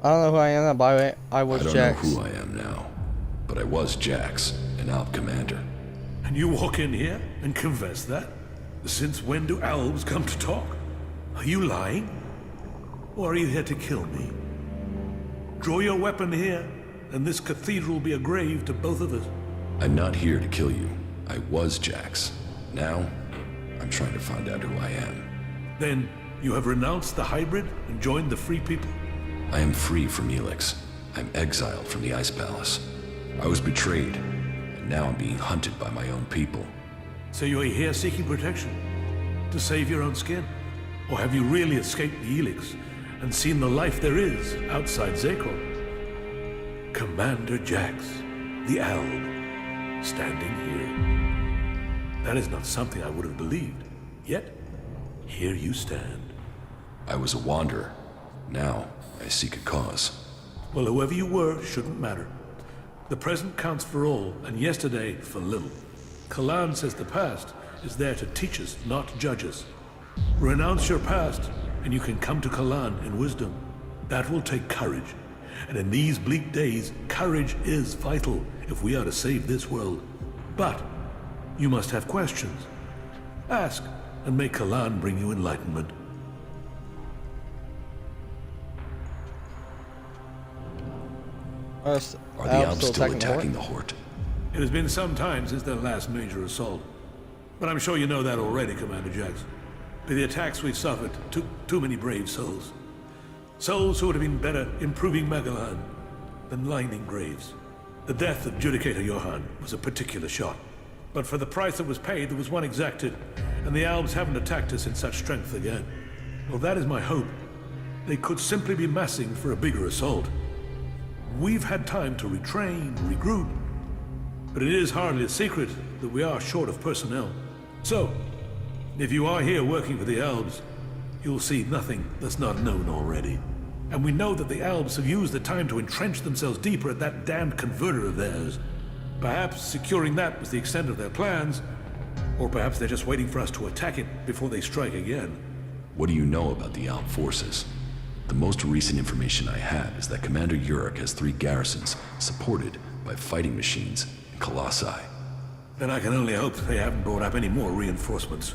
I don't know who I am, but I was Jax. I don't know who I am now, but I was Jax, an Alp commander. And you walk in here and confess that? Since when do Albs come to talk? Are you lying? Or are you here to kill me? Draw your weapon here, and this cathedral will be a grave to both of us. I'm not here to kill you. I was Jax. Now, I'm trying to find out who I am. Then, you have renounced the hybrid and joined the Free People? I am free from ELEX. I'm exiled from the Ice Palace. I was betrayed, and now I'm being hunted by my own people. So you are here seeking protection? To save your own skin? Or have you really escaped the ELEX and seen the life there is outside Zakor? Commander Jax, the Alb, standing here. That is not something I would have believed. Yet, here you stand. I was a wanderer. Now, I seek a cause. Well, whoever you were shouldn't matter. The present counts for all, and yesterday for little. Kalan says the past is there to teach us, not judge us. Renounce your past, and you can come to Kalan in wisdom. That will take courage. And in these bleak days, courage is vital if we are to save this world. But you must have questions. Ask, and may Kalan bring you enlightenment. Are the Alps still attacking the Horde? It has been some time since their last major assault. But I'm sure you know that already, Commander Jax. The attacks we've suffered took too many brave souls. Souls who would have been better improving Megalan than lining graves. The death of Judicator Johann was a particular shot. But for the price that was paid, there was one exacted, and the Albs haven't attacked us in such strength again. Well, that is my hope. They could simply be massing for a bigger assault. We've had time to retrain, regroup, but it is hardly a secret that we are short of personnel. So, if you are here working for the Albs, you'll see nothing that's not known already. And we know that the Albs have used the time to entrench themselves deeper at that damned converter of theirs. Perhaps securing that was the extent of their plans, or perhaps they're just waiting for us to attack it before they strike again. What do you know about the Alp forces? The most recent information I have is that Commander Uruk has 3 garrisons, supported by fighting machines and colossi. Then I can only hope they haven't brought up any more reinforcements.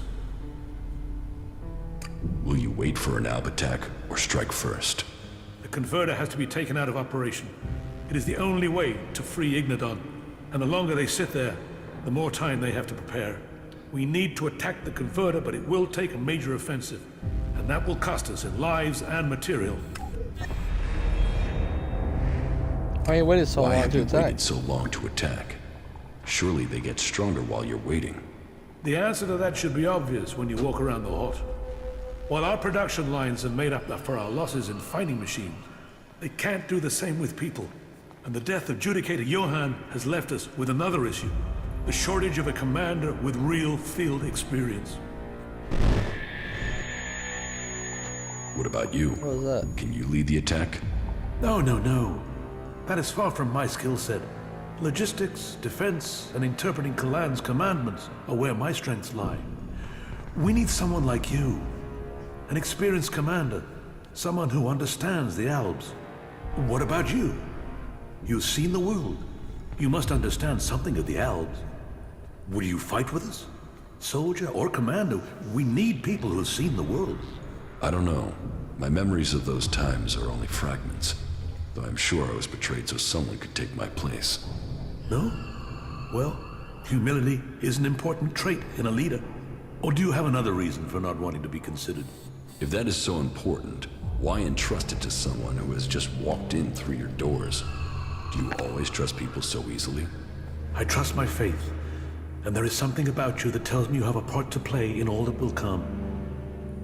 Will you wait for an Alb attack or strike first? The converter has to be taken out of operation. It is the only way to free Ignadon. And the longer they sit there, the more time they have to prepare. We need to attack the converter, but it will take a major offensive. And that will cost us in lives and material. Why you waited so Why long have to you attack? waited so long to attack? Surely they get stronger while you're waiting. The answer to that should be obvious when you walk around the Hort. While our production lines have made up for our losses in fighting machines, they can't do the same with people. And the death of Judicator Johann has left us with another issue. The shortage of a commander with real field experience. What about you? What was that? Can you lead the attack? No. That is far from my skill set. Logistics, defense, and interpreting Kalan's commandments are where my strengths lie. We need someone like you. An experienced commander. Someone who understands the Albs. What about you? You've seen the world. You must understand something of the Albs. Will you fight with us? Soldier or commander, we need people who've seen the world. I don't know. My memories of those times are only fragments. Though I'm sure I was betrayed so someone could take my place. No? Well, humility is an important trait in a leader. Or do you have another reason for not wanting to be considered? If that is so important, why entrust it to someone who has just walked in through your doors? Do you always trust people so easily? I trust my faith. And there is something about you that tells me you have a part to play in all that will come.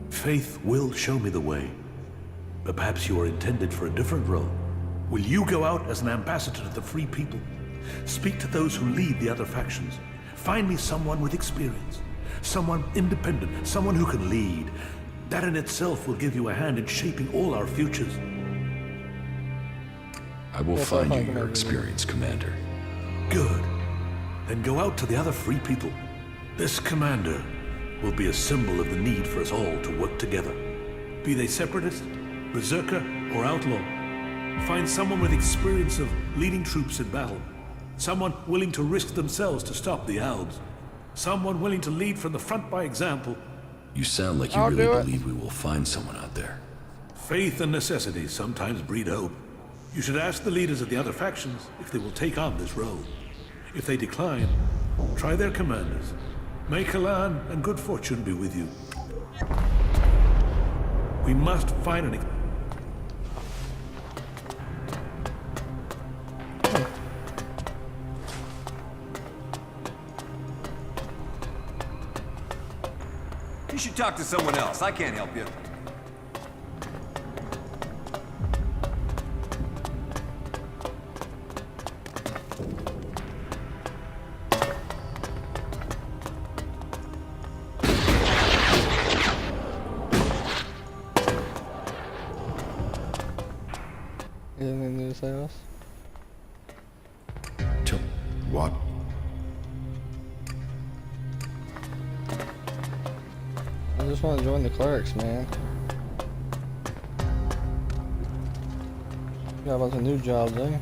Faith will show me the way. But perhaps you are intended for a different role. Will you go out as an ambassador to the free people? Speak to those who lead the other factions. Find me someone with experience. Someone independent. Someone who can lead. That in itself will give you a hand in shaping all our futures. I will find you your experienced commander. Good. Then go out to the other free people. This commander will be a symbol of the need for us all to work together. Be they separatist, berserker, or outlaw. Find someone with experience of leading troops in battle. Someone willing to risk themselves to stop the Albs. Someone willing to lead from the front by example. You sound like you really believe we will find someone out there. Faith and necessity sometimes breed hope. You should ask the leaders of the other factions if they will take on this role. If they decline, try their commanders. May Kalan and good fortune be with you. We must find an... You should talk to someone else. I can't help you. Anything new to say else? What? I just want to join the clerics, man. Got a bunch of new jobs, eh?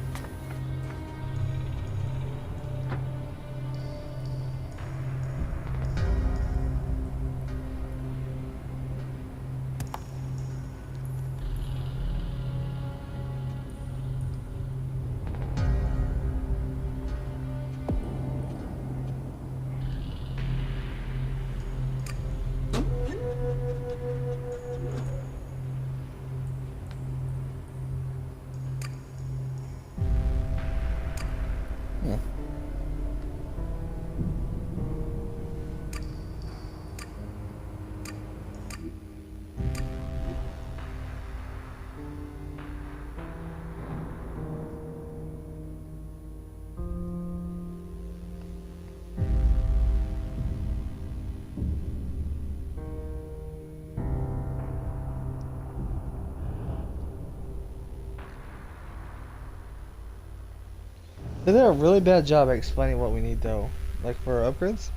They did a really bad job at explaining what we need, though. Like for upgrades.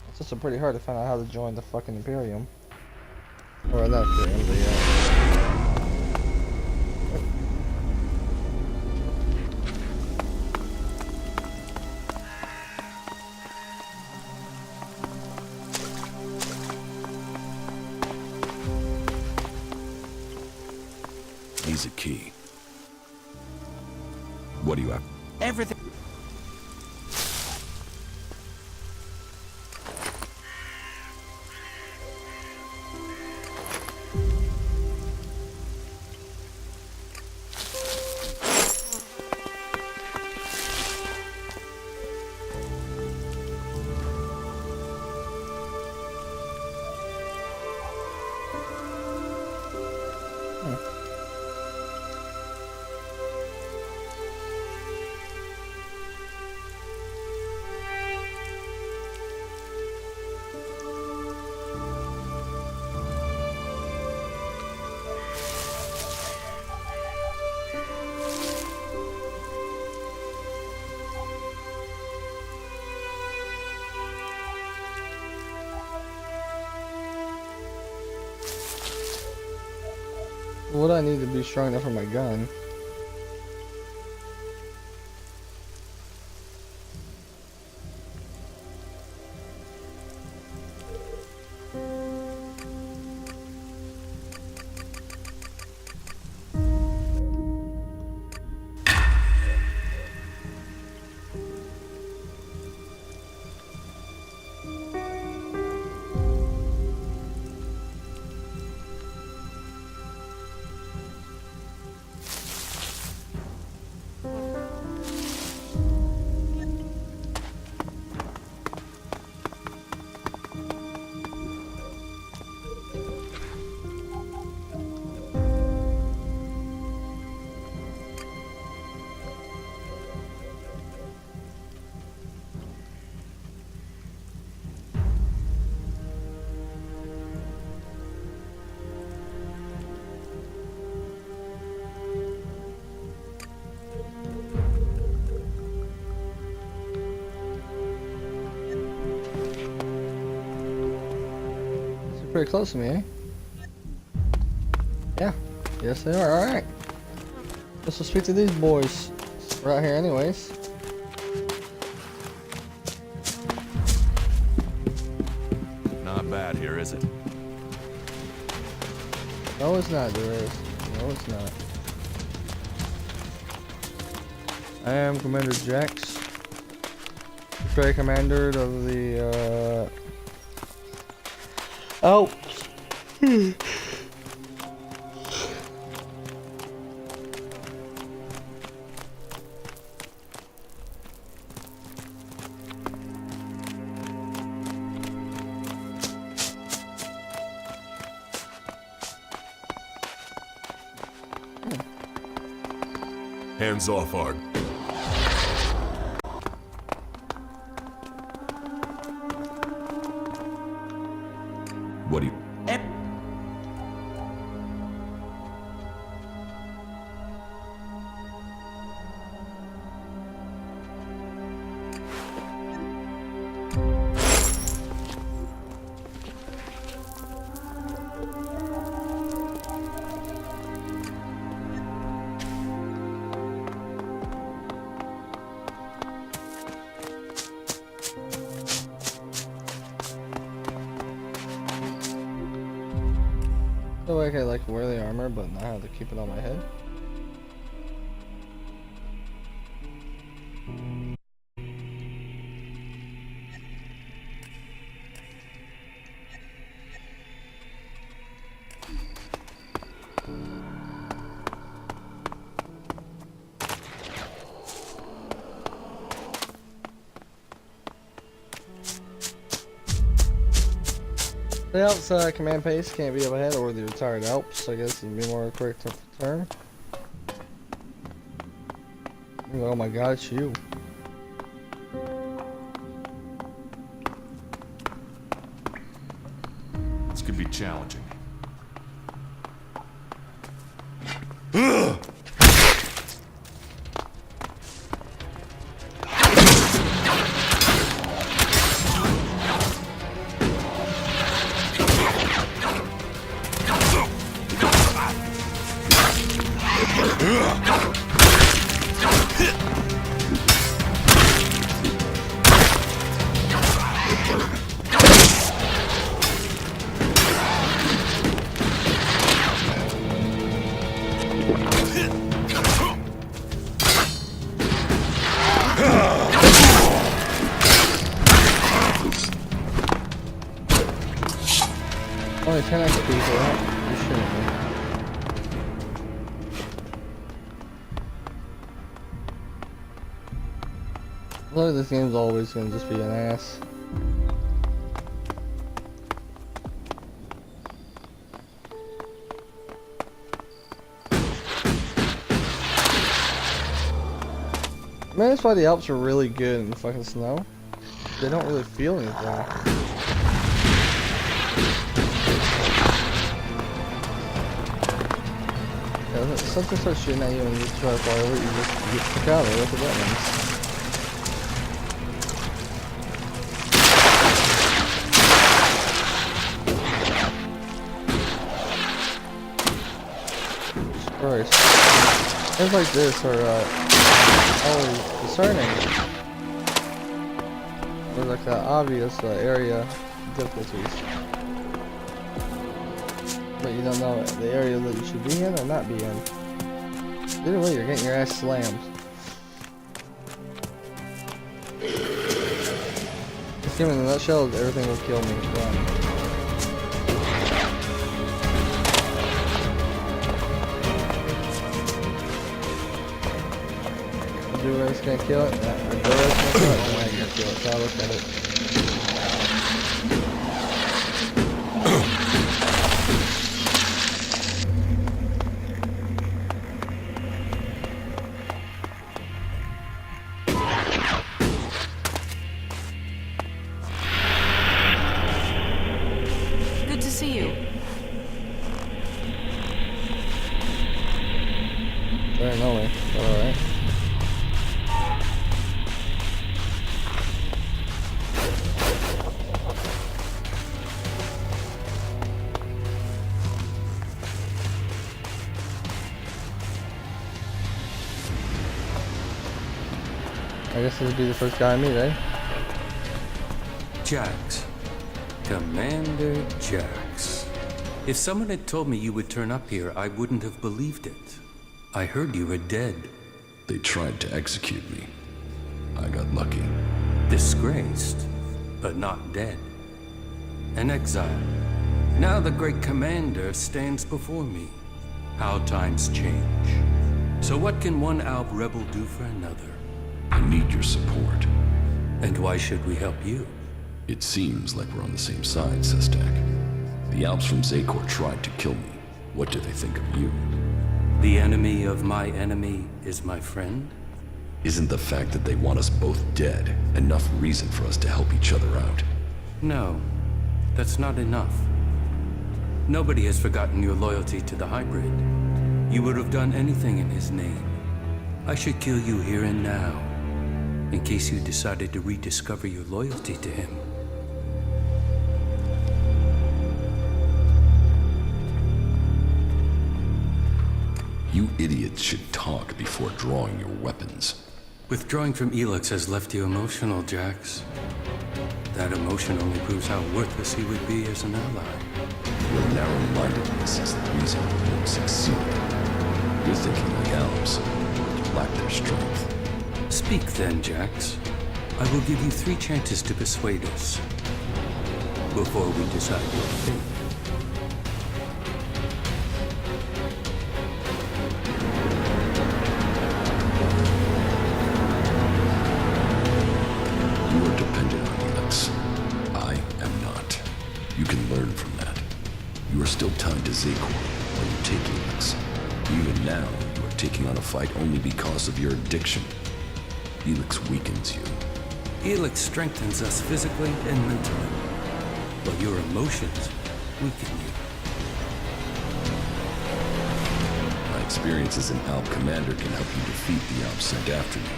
It's just pretty hard to find out how to join the fucking Imperium. Or not Imperium, He's a key. What do you have? Everything. What do I need to be strong enough for my gun? Pretty close to me, eh? Yeah. Yes, they are. Alright. Let's go speak to these boys. We're out here anyways. Not bad here, is it? No, it's not, Derez. No, it's not. I am Commander Jax. Stray Commander of the, Oh! Hands off, Art. What do you... So I can like wear the armor, but not have to keep it on my head. The Alps command pace can't be up ahead, or the retired Alps, I guess would be more correct term. Oh my god, it's you. This could be challenging. Only 10 XP for that. You shouldn't be. Look, this game's always gonna just be an ass. Man, that's why the Alps are really good in the fucking snow. They don't really feel anything. Yeah, something starts shooting at you and you try to fly over it, you get stuck out of it. That's what that means. Christ. Things like this are always discerning. Or like the obvious area difficulties. But you don't know the area that you should be in or not be in. Either way, you're getting your ass slammed. This game in a nutshell is everything will kill me. Run. Do it's gonna kill it. The door is gonna kill it. I'm gonna kill it. So I look at it. Good to see you. Very know me. Alright. I guess this would be the first guy I meet, eh? Jax. Commander Jax. If someone had told me you would turn up here, I wouldn't have believed it. I heard you were dead. They tried to execute me. I got lucky. Disgraced, but not dead. An exile. Now the great commander stands before me. How times change. So what can one Alb rebel do for another? I need your support. And why should we help you? It seems like we're on the same side, Sestak. The Alps from Zakor tried to kill me. What do they think of you? The enemy of my enemy is my friend? Isn't the fact that they want us both dead enough reason for us to help each other out? No, that's not enough. Nobody has forgotten your loyalty to the hybrid. You would have done anything in his name. I should kill you here and now, in case you decided to rediscover your loyalty to him. You idiots should talk before drawing your weapons. Withdrawing from ELEX has left you emotional, Jax. That emotion only proves how worthless he would be as an ally. Your narrow-mindedness is the reason you won't succeed. You're thinking like Alps, but lack their strength. Speak then, Jax. I will give you 3 chances to persuade us before we decide your fate. You are dependent on ELEX. I am not. You can learn from that. You are still tied to Zakor when you take ELEX. Even now, you are taking on a fight only because of your addiction. ELEX weakens you. ELEX strengthens us physically and mentally, while your emotions weaken you. My experience as an Alp commander can help you defeat the Alps sent after you.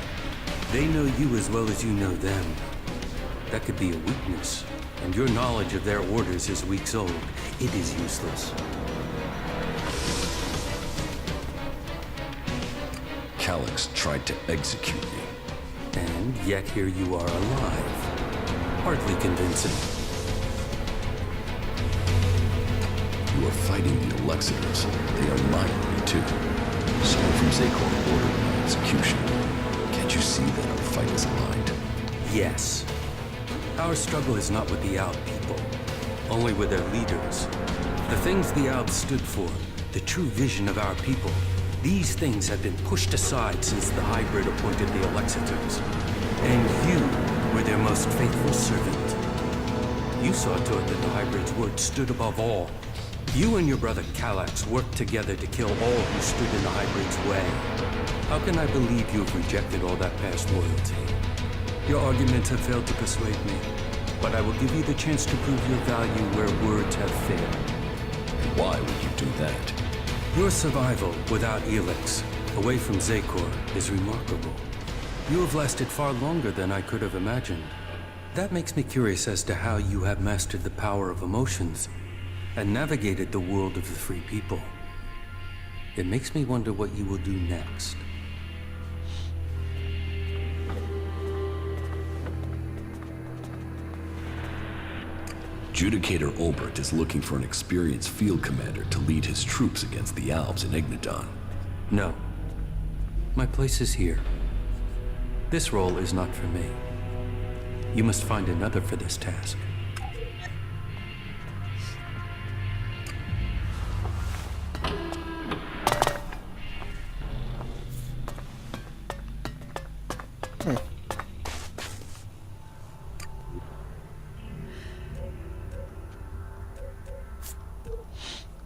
They know you as well as you know them. That could be a weakness, and your knowledge of their orders is weeks old. It is useless. Calyx tried to execute me. And yet here you are alive. Hardly convincing. You are fighting the Elexitors. They are my enemy too. Someone from Zakor ordered my execution. Can't you see that our fight is aligned? Yes. Our struggle is not with the Alp people. only with their leaders. The things the Alps stood for, the true vision of our people, these things have been pushed aside since the hybrid appointed the Alexiters. And you were their most faithful servant. You saw to it that the hybrid's word stood above all. You and your brother Kallax worked together to kill all who stood in the hybrid's way. How can I believe you have rejected all that past loyalty? Your arguments have failed to persuade me, but I will give you the chance to prove your value where words have failed. Why would you do that? Your survival without ELEX, away from Zakor, is remarkable. You have lasted far longer than I could have imagined. That makes me curious as to how you have mastered the power of emotions and navigated the world of the free people. It makes me wonder what you will do next. Judicator Olbert is looking for an experienced field commander to lead his troops against the Alps in Ignadon. No. My place is here. This role is not for me. You must find another for this task.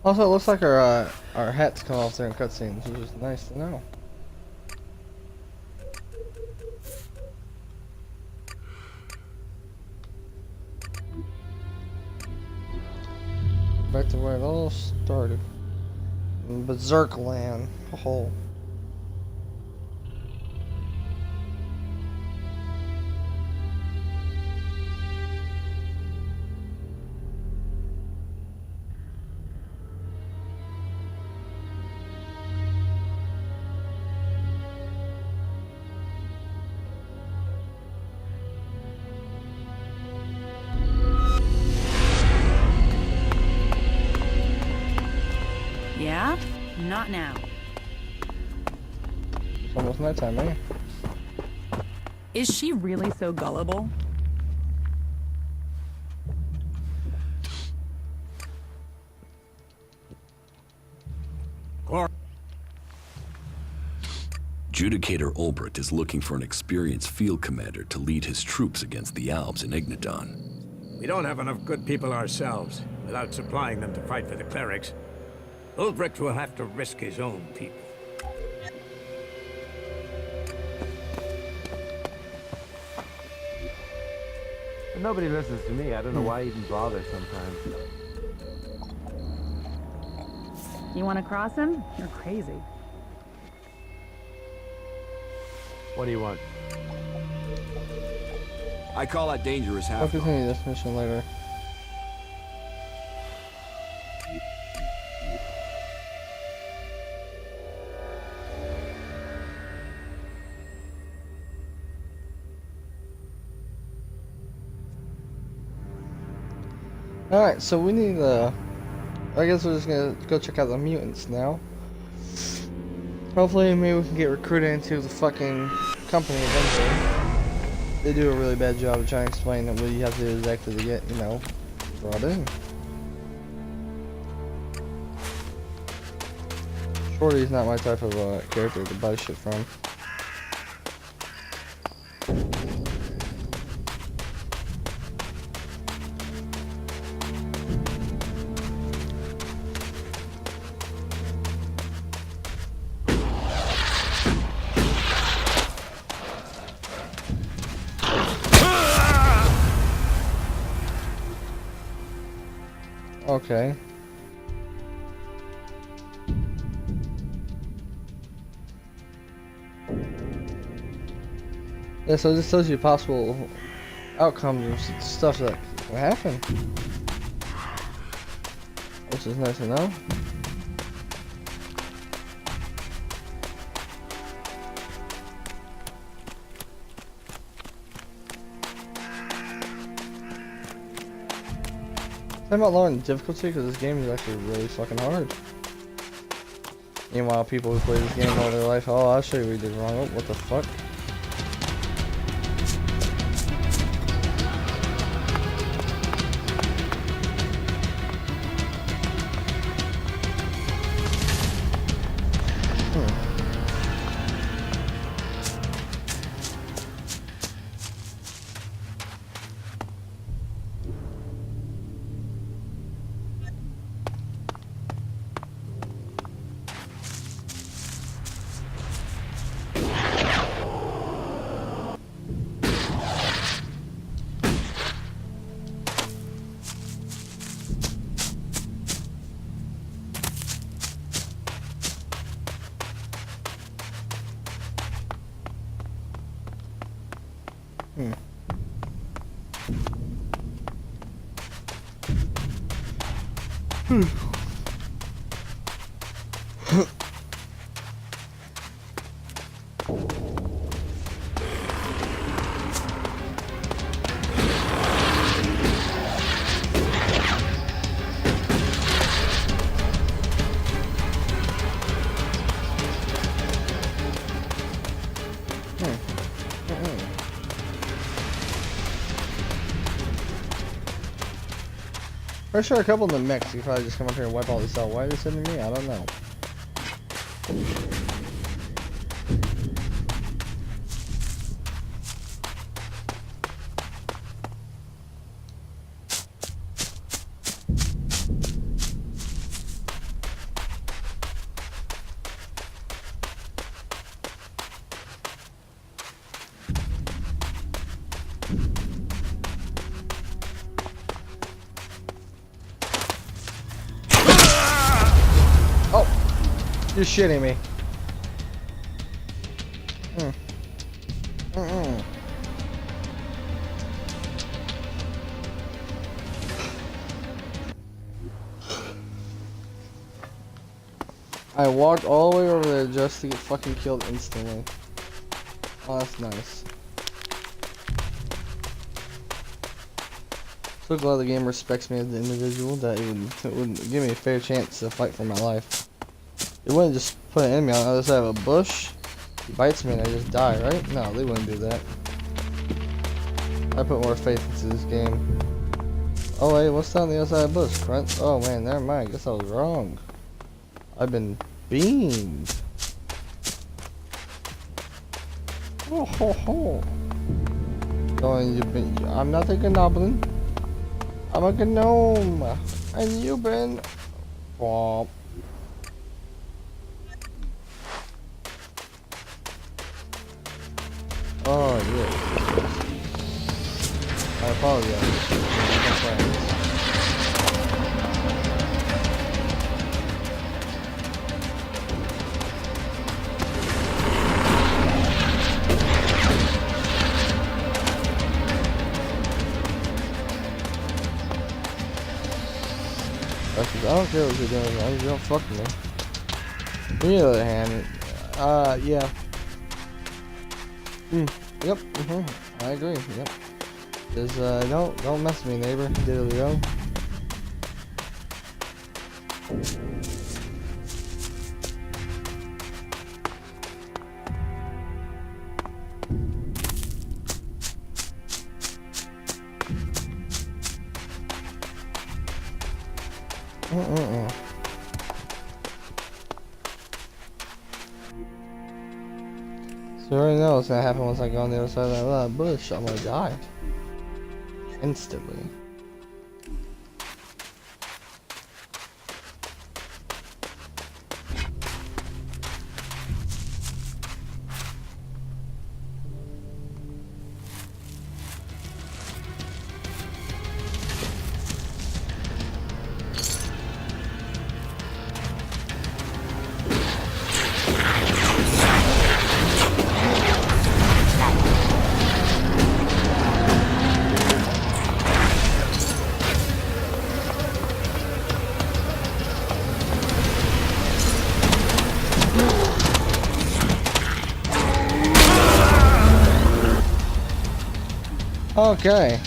Also, it looks like our hats come off there in cutscenes, which is nice to know. Back to where it all started. In Berserk Land. Oh. Yeah? Not now. It's almost nighttime, eh? Is she really so gullible? Judicator Olbert is looking for an experienced field commander to lead his troops against the Alps in Ignadon. We don't have enough good people ourselves, without supplying them to fight for the clerics. Ulbricht will have to risk his own people. Nobody listens to me. I don't know why I even bother sometimes. You want to cross him? You're crazy. What do you want? I call that dangerous I'll half. continue this mission later. Alright, so we need I guess we're just gonna go check out the mutants now. Hopefully maybe we can get recruited into the fucking company eventually. They do a really bad job of trying to explain what you have to do exactly to get, you know, brought in. Shorty's not my type of character to buy shit from. Okay. Yeah, so this tells you possible outcomes of stuff that can happen. Which is nice to know. I'm about lowering the difficulty because this game is actually really fucking hard. Meanwhile, people who play this game all their life, oh, I'll show you what you did wrong. Oh, what the fuck? Pretty sure a couple of the mechs, you probably just come up here and wipe all this out. Why are they sending me? I don't know. You're shitting me. I walked all the way over there just to get fucking killed instantly. Oh, that's nice. So glad the game respects me as an individual, that it would give me a fair chance to fight for my life. It wouldn't just put an enemy on the other side of a bush, he bites me and I just die, right? No, they wouldn't do that. I put more faith into this game. Oh wait, what's down the other side of the bush? Front? Oh man, never mind, guess I was wrong. I've been beamed. Oh ho ho. Going, I'm not a goblin. I'm a gnome. And you've been... Womp. Oh yeah. I apologize. I don't care what you're doing, as long as you don't fuck me. On the other hand, yeah. Yep, I agree, yep. Just, don't mess with me, neighbor. Diddly-o. So I already know what's gonna happen once I go on the other side of that bush. I'm gonna die. Instantly. Okay.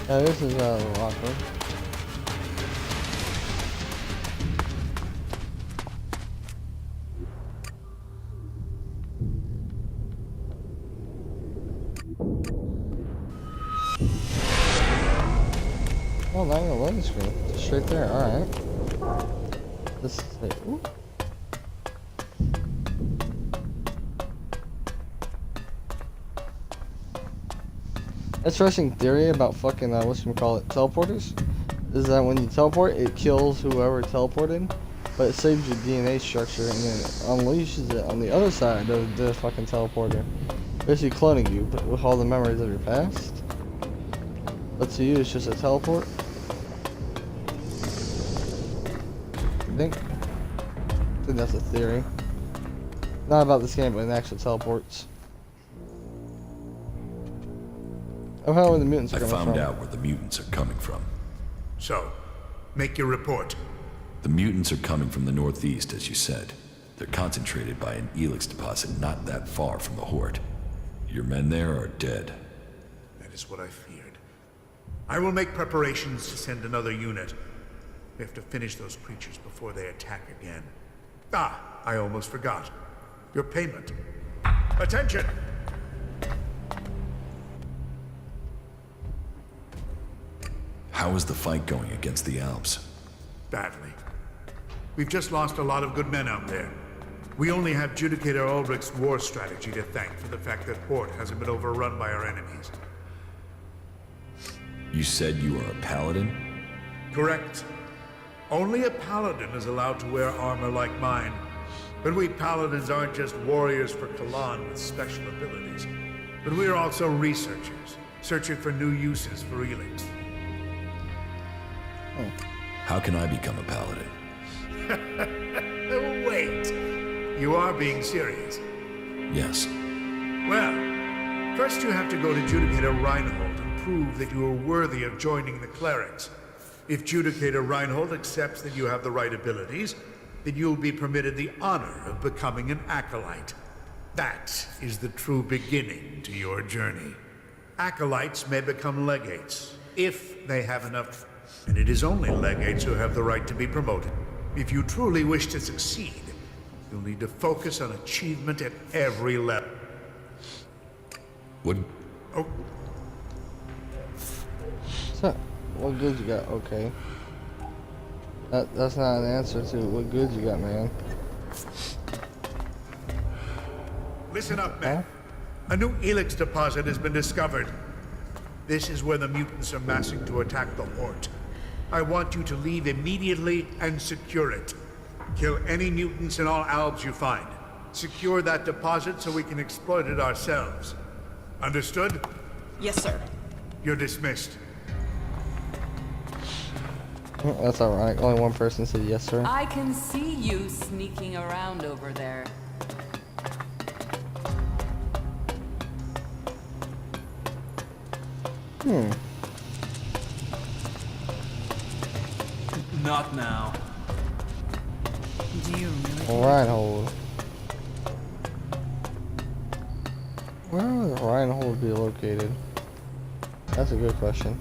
Yeah, this is a little awkward. Oh, not even a loading screen. Just straight there. Alright. This is it. Ooh. Interesting theory about fucking whatchamacallit, teleporters, is that when you teleport, it kills whoever teleported, but it saves your DNA structure and then it unleashes it on the other side of the fucking teleporter, basically cloning you, but with all the memories of your past. But to you, it's just a teleport. I think that's a theory. Not about this game, but in actual teleports. Oh, how are the mutants I coming from? found out where the mutants are coming from. So, make your report. The mutants are coming from the northeast, as you said. They're concentrated by an ELEX deposit not that far from the Horde. Your men there are dead. That is what I feared. I will make preparations to send another unit. We have to finish those creatures before they attack again. Ah, I almost forgot. Your payment. Attention! How is the fight going against the Alps? Badly. We've just lost a lot of good men out there. We only have Judicator Ulrich's war strategy to thank for the fact that Horde hasn't been overrun by our enemies. You said you are a paladin? Correct. Only a paladin is allowed to wear armor like mine. But we paladins aren't just warriors for Kalan with special abilities. But we are also researchers, searching for new uses for ELEX. How can I become a paladin? Wait. You are being serious? Yes. Well, first you have to go to Judicator Reinhold and prove that you are worthy of joining the clerics. If Judicator Reinhold accepts that you have the right abilities, then you'll be permitted the honor of becoming an acolyte. That is the true beginning to your journey. Acolytes may become legates, if they have enough, and it is only legates who have the right to be promoted. If you truly wish to succeed, you'll need to focus on achievement at every level. What? Oh. So, what goods you got? Okay. That's not an answer to what goods you got, man. Listen up, men. A new ELEX deposit has been discovered. This is where the mutants are massing to attack the Horde. I want you to leave immediately and secure it. Kill any mutants in all Albs you find. Secure that deposit so we can exploit it ourselves. Understood? Yes, sir. You're dismissed. That's alright. Only one person said yes, sir. I can see you sneaking around over there. Not now. Do you really? Reinhold. Where would Reinhold be located? That's a good question.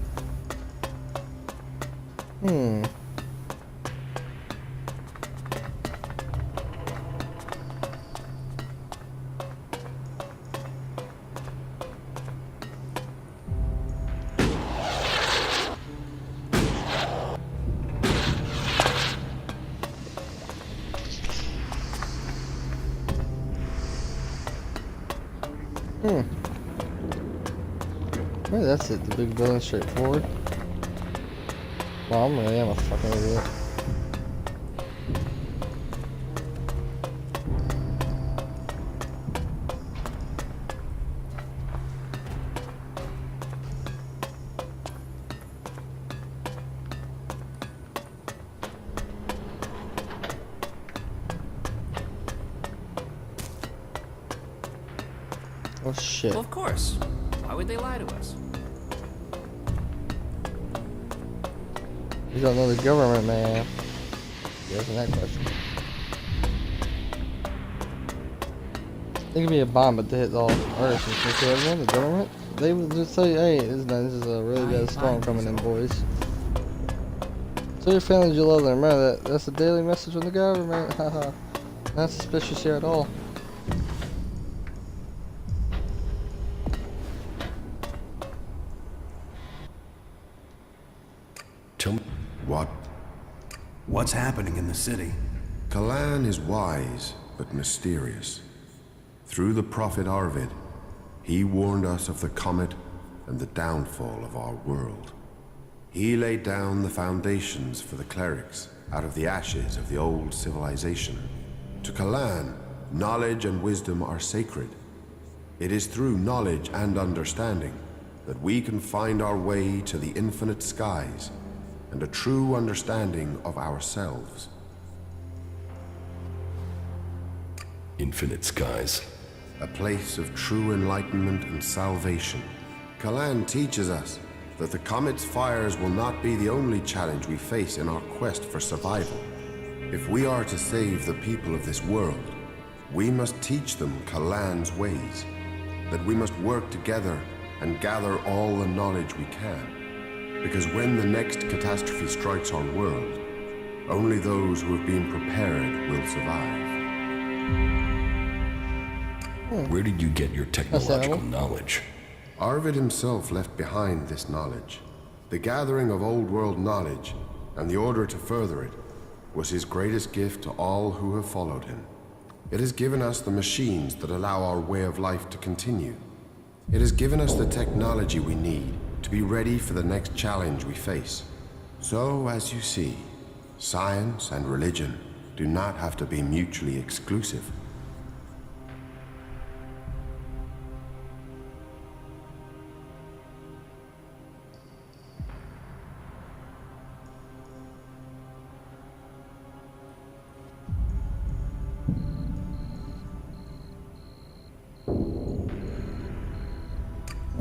Maybe that's it, the big building straight forward. Well, I am a fucking idiot. Oh shit. Well, of course. Why would they lie to us? You don't know the government, man. Answer that question. It could be a bomb, but they hit all Earth. And say, everyone, the government, they would just tell you, hey, this is a really bad storm coming in, boys. So your families you love them. Remember that's a daily message from the government. Haha. Not suspicious here at all. Tell me what? What's happening in the city? Kalan is wise, but mysterious. Through the prophet Arvid, he warned us of the comet and the downfall of our world. He laid down the foundations for the clerics out of the ashes of the old civilization. To Kalan, knowledge and wisdom are sacred. It is through knowledge and understanding that we can find our way to the infinite skies and a true understanding of ourselves. Infinite skies. A place of true enlightenment and salvation. Kalan teaches us that the comet's fires will not be the only challenge we face in our quest for survival. If we are to save the people of this world, we must teach them Kalan's ways, that we must work together and gather all the knowledge we can. Because when the next catastrophe strikes our world, only those who have been prepared will survive. Where did you get your technological knowledge? Arvid himself left behind this knowledge. The gathering of old world knowledge, and the order to further it, was his greatest gift to all who have followed him. It has given us the machines that allow our way of life to continue. It has given us the technology we need to be ready for the next challenge we face. So, as you see, science and religion do not have to be mutually exclusive.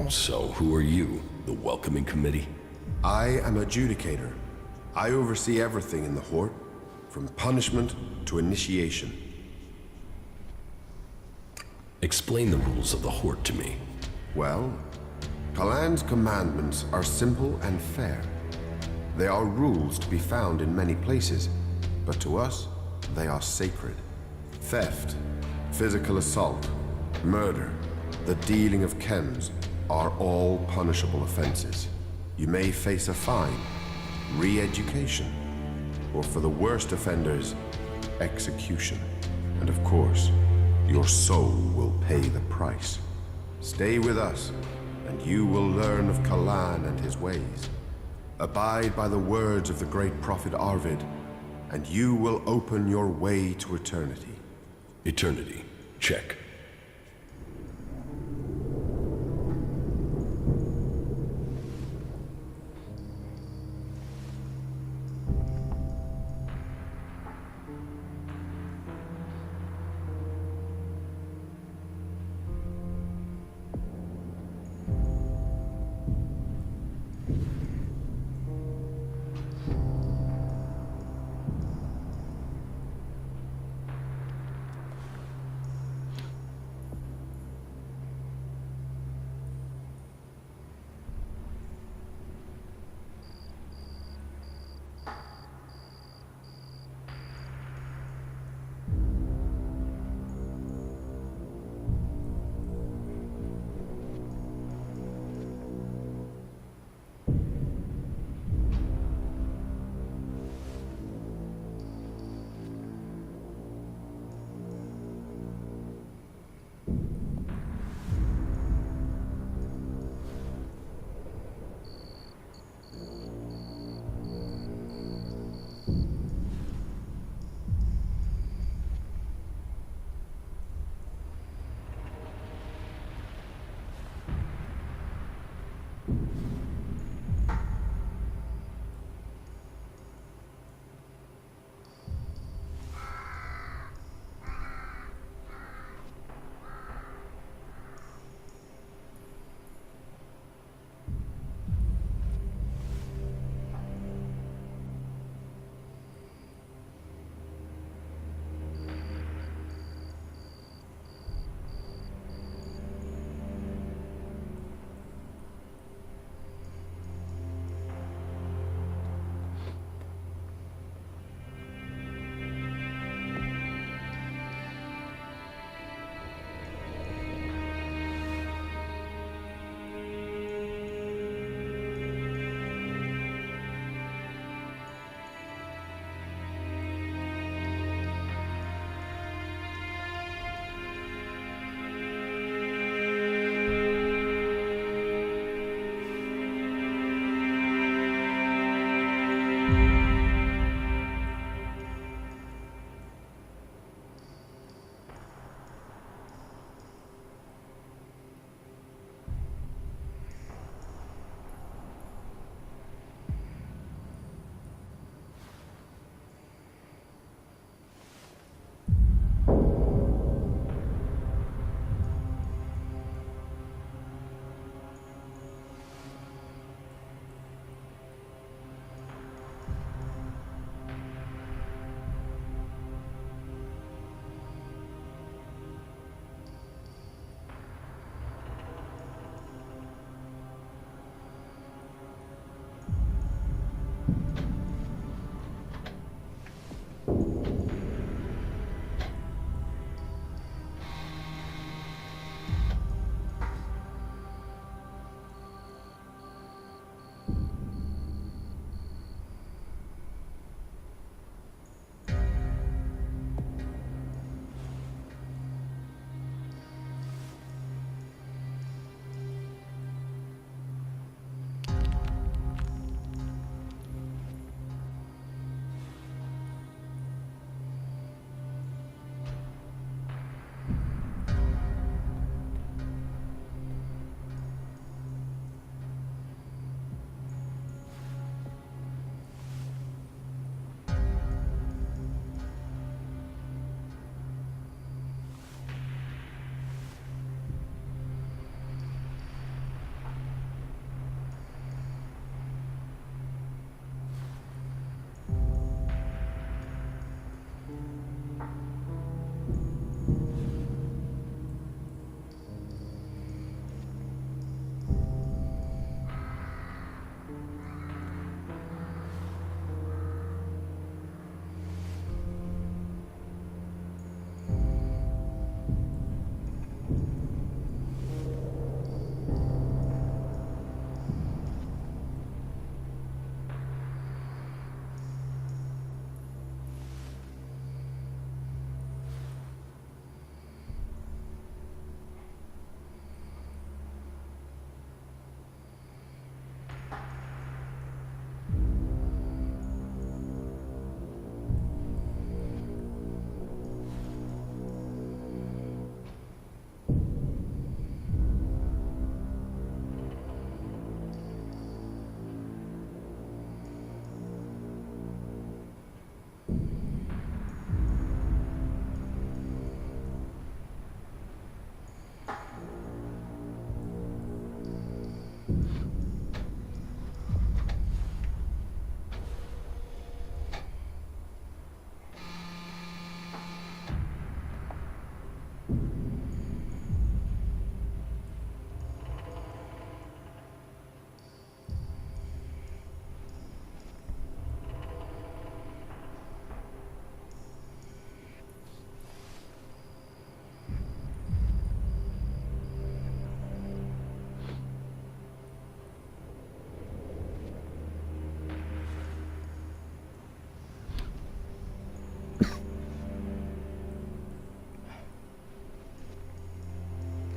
So, who are you? The welcoming committee? I am adjudicator. I oversee everything in the Horde, from punishment to initiation. Explain the rules of the Horde to me. Well, Kalan's commandments are simple and fair. They are rules to be found in many places, but to us, they are sacred. Theft, physical assault, murder, the dealing of chems, are all punishable offenses. You may face a fine, re-education, or for the worst offenders, execution. And of course, your soul will pay the price. Stay with us, and you will learn of Kalan and his ways. Abide by the words of the great prophet Arvid, and you will open your way to eternity. Eternity. Check.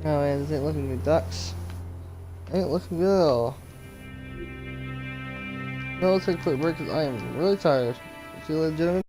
Oh man, this ain't looking good, ducks. Ain't looking good at all. No, let's take a quick break because I am really tired. See you later, gentlemen.